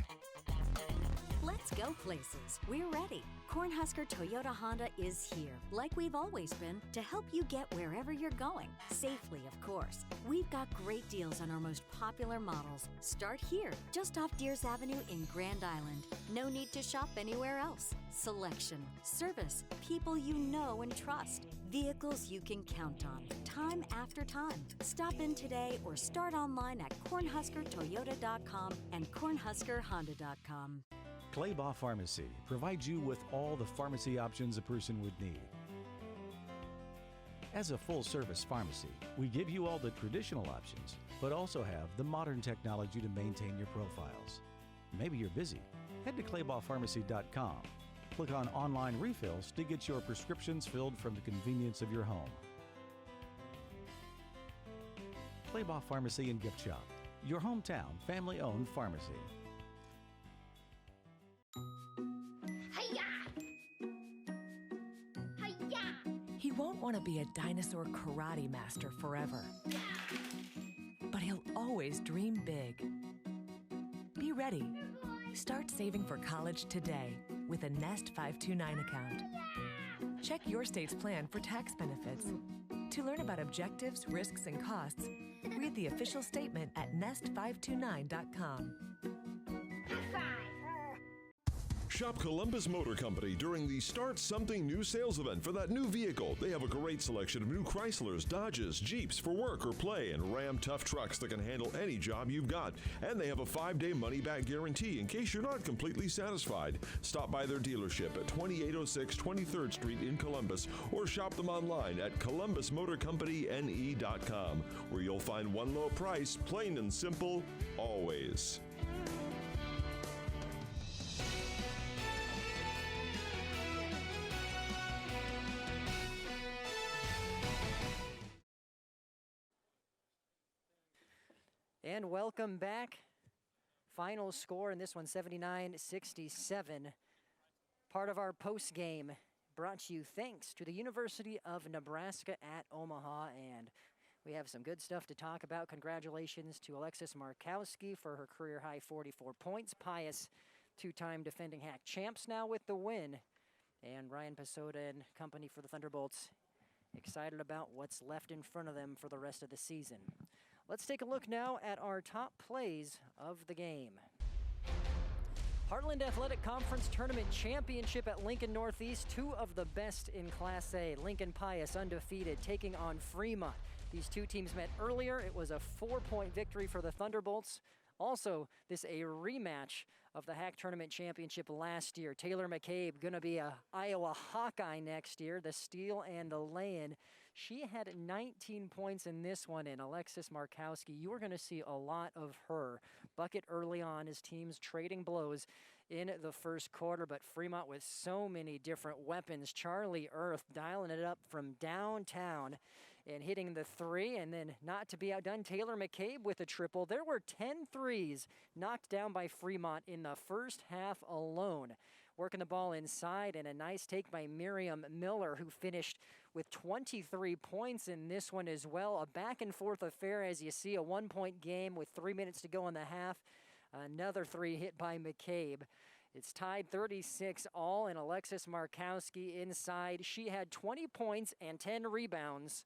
Let's go places. We're ready. Cornhusker Toyota Honda is here, like we've always been, to help you get wherever you're going. Safely, of course. We've got great deals on our most popular models. Start here, just off Deers Avenue in Grand Island. No need to shop anywhere else. Selection, service, people you know and trust. Vehicles you can count on, time after time. Stop in today or start online at cornhuskertoyota.com and cornhuskerhonda.com. Claybaugh Pharmacy provides you with all the pharmacy options a person would need. As a full-service pharmacy, we give you all the traditional options, but also have the modern technology to maintain your profiles. Maybe you're busy. Head to claybaughpharmacy.com. Click on Online Refills to get your prescriptions filled from the convenience of your home. Claybaugh Pharmacy and Gift Shop, your hometown family-owned pharmacy. He won't want to be a dinosaur karate master forever. But he'll always dream big. Be ready. Start saving for college today with a Nest 529 account. Check your state's plan for tax benefits. To learn about objectives, risks, and costs, read the official statement at nest529.com. Shop Columbus Motor Company during the Start Something New sales event for that new vehicle. They have a great selection of new Chryslers, Dodges, Jeeps for work or play, and Ram tough trucks that can handle any job you've got. And they have a 5-day money-back guarantee in case you're not completely satisfied. Stop by their dealership at 2806 23rd Street in Columbus or shop them online at columbusmotorcompanyn.com, where you'll find one low price, plain and simple, always. And welcome back. Final score in this one, 79-67. Part of our post game brought to you thanks to the University of Nebraska at Omaha. And we have some good stuff to talk about. Congratulations to Alexis Markowski for her career high 44 points. Pius, two-time defending HAC champs now with the win. And Ryan Pasoda and company for the Thunderbolts excited about what's left in front of them for the rest of the season. Let's take a look now at our top plays of the game. Heartland Athletic Conference Tournament Championship at Lincoln Northeast. Two of the best in Class A. Lincoln Pius undefeated, taking on Fremont. These two teams met earlier. It was a 4-point victory for the Thunderbolts. Also, this a rematch of the HAC Tournament Championship last year. Taylor Mccabe going to be a Iowa Hawkeye next year, the steal and the lay-in. She had 19 points in this one, and Alexis Markowski, you are going to see a lot of her. Bucket early on as teams trading blows in the first quarter, but Fremont with so many different weapons. Charlie Earth dialing it up from downtown and hitting the three, and then not to be outdone, Taylor Mccabe with a triple. There were 10 threes knocked down by Fremont in the first half alone. Working the ball inside, and a nice take by Miriam Miller, who finished with 23 points in this one as well. A back-and-forth affair, as you see, a 1-point game with 3 minutes to go in the half. Another three hit by Mccabe. It's tied 36 all, and Alexis Markowski inside. She had 20 points and 10 rebounds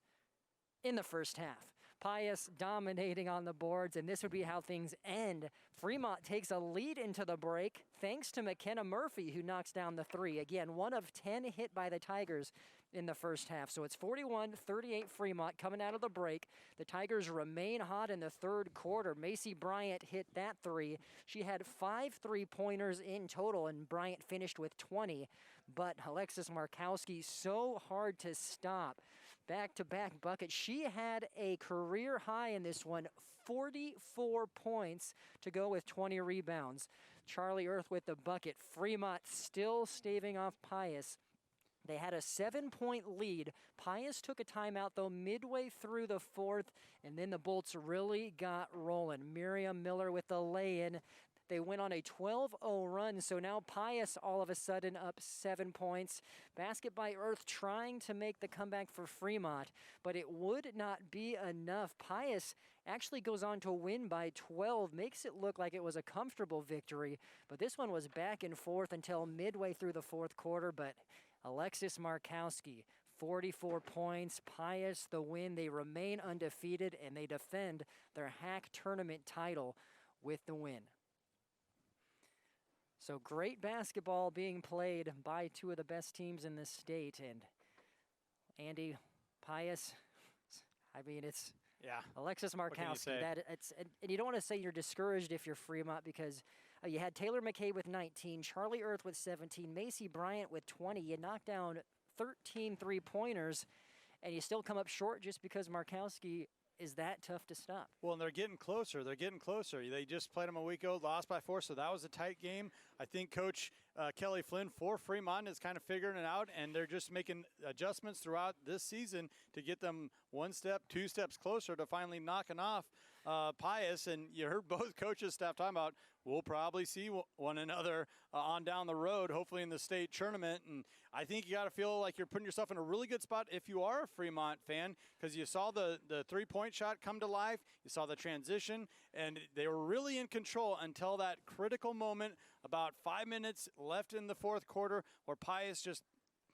in the first half. Pius dominating on the boards, and this would be how things end. Fremont takes a lead into the break thanks to McKenna Murphy, who knocks down the three. Again, 1 of 10 hit by the Tigers in the first half. So it's 41-38 Fremont coming out of the break. The Tigers remain hot in the third quarter. Macy Bryant hit that three. She had 5 3-pointers in total, and Bryant finished with 20. But Alexis Markowski, so hard to stop. Back-to-back bucket. She had a career high in this one, 44 points to go with 20 rebounds. Charlie Earth with the bucket. Fremont still staving off Pius. They had a 7-point lead. Pius took a timeout, though, midway through the fourth, and then the Bolts really got rolling. Miriam Miller with the lay-in. They went on a 12-0 run, so now Pius all of a sudden up 7 points. Basket by Earth trying to make the comeback for Fremont, but it would not be enough. Pius actually goes on to win by 12, makes it look like it was a comfortable victory, but this one was back and forth until midway through the fourth quarter. But Alexis Markowski, 44 points, Pius the win. They remain undefeated, and they defend their HAC tournament title with the win. So great basketball being played by two of the best teams in this state. And Andy, Pius, I mean, it's Alexis Markowski. And you don't want to say you're discouraged if you're Fremont, because you had Taylor Mccabe with 19, Charlie Earth with 17, Macy Bryant with 20. You knocked down 13 3-pointers, and you still come up short just because Markowski is that tough to stop. Well, and they're getting closer. They're getting closer. They just played them a week ago, lost by 4, so that was a tight game. I think Coach Kelly Flynn for Fremont is kind of figuring it out, and they're just making adjustments throughout this season to get them 1 step, 2 steps closer to finally knocking off Pius. And you heard both coaches' staff talking about, we'll probably see one another on down the road, hopefully in the state tournament. And I think you got to feel like you're putting yourself in a really good spot if you are a Fremont fan, because you saw the 3-point shot come to life. You saw the transition, and they were really in control until that critical moment, about 5 minutes left in the fourth quarter, where Pius just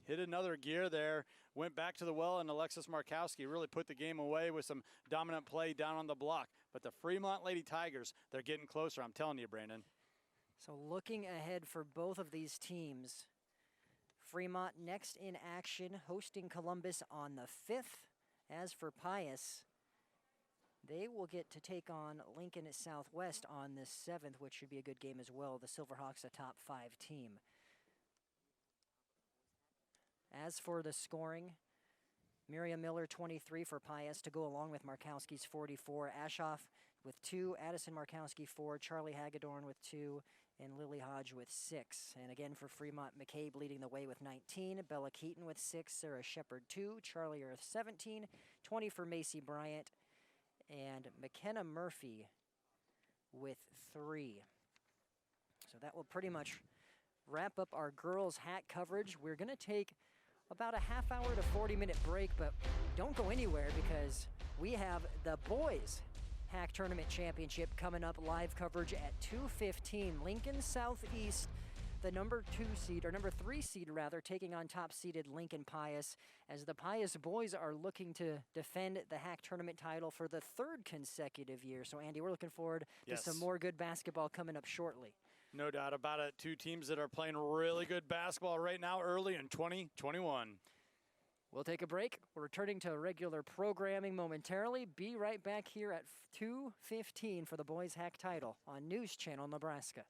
hit another gear there, went back to the well, and Alexis Markowski really put the game away with some dominant play down on the block. But the Fremont Lady Tigers, they're getting closer, I'm telling you, Brandon. So looking ahead for both of these teams, Fremont next in action, hosting Columbus on the 5th. As for Pius, they will get to take on Lincoln Southwest on the 7th, which should be a good game as well. The Silverhawks, a top 5 team. As for the scoring, Miriam Miller, 23 for Pius to go along with Markowski's 44. Ashoff with 2, Addison Markowski 4, Charlie Hagedorn with 2, and Lily Hodge with 6. And again for Fremont, McCabe leading the way with 19, Bella Keaton with 6, Sarah Shepard 2, Charlie Earth 17, 20 for Macy Bryant, and McKenna Murphy with 3. So that will pretty much wrap up our girls' HAC coverage. We're going to take about a half-hour to 40-minute break, but don't go anywhere, because we have the boys' HAC Tournament Championship coming up. Live coverage at 2:15. Lincoln Southeast, the number 3 seed rather, taking on top-seeded Lincoln Pius, as the Pius boys are looking to defend the HAC Tournament title for the 3rd consecutive year. So, Andy, we're looking forward to some more good basketball coming up shortly. No doubt about it. Two teams that are playing really good basketball right now, early in 2021. We'll take a break. We're returning to regular programming momentarily. Be right back here at 2:15 for the boys HAC title on News Channel Nebraska.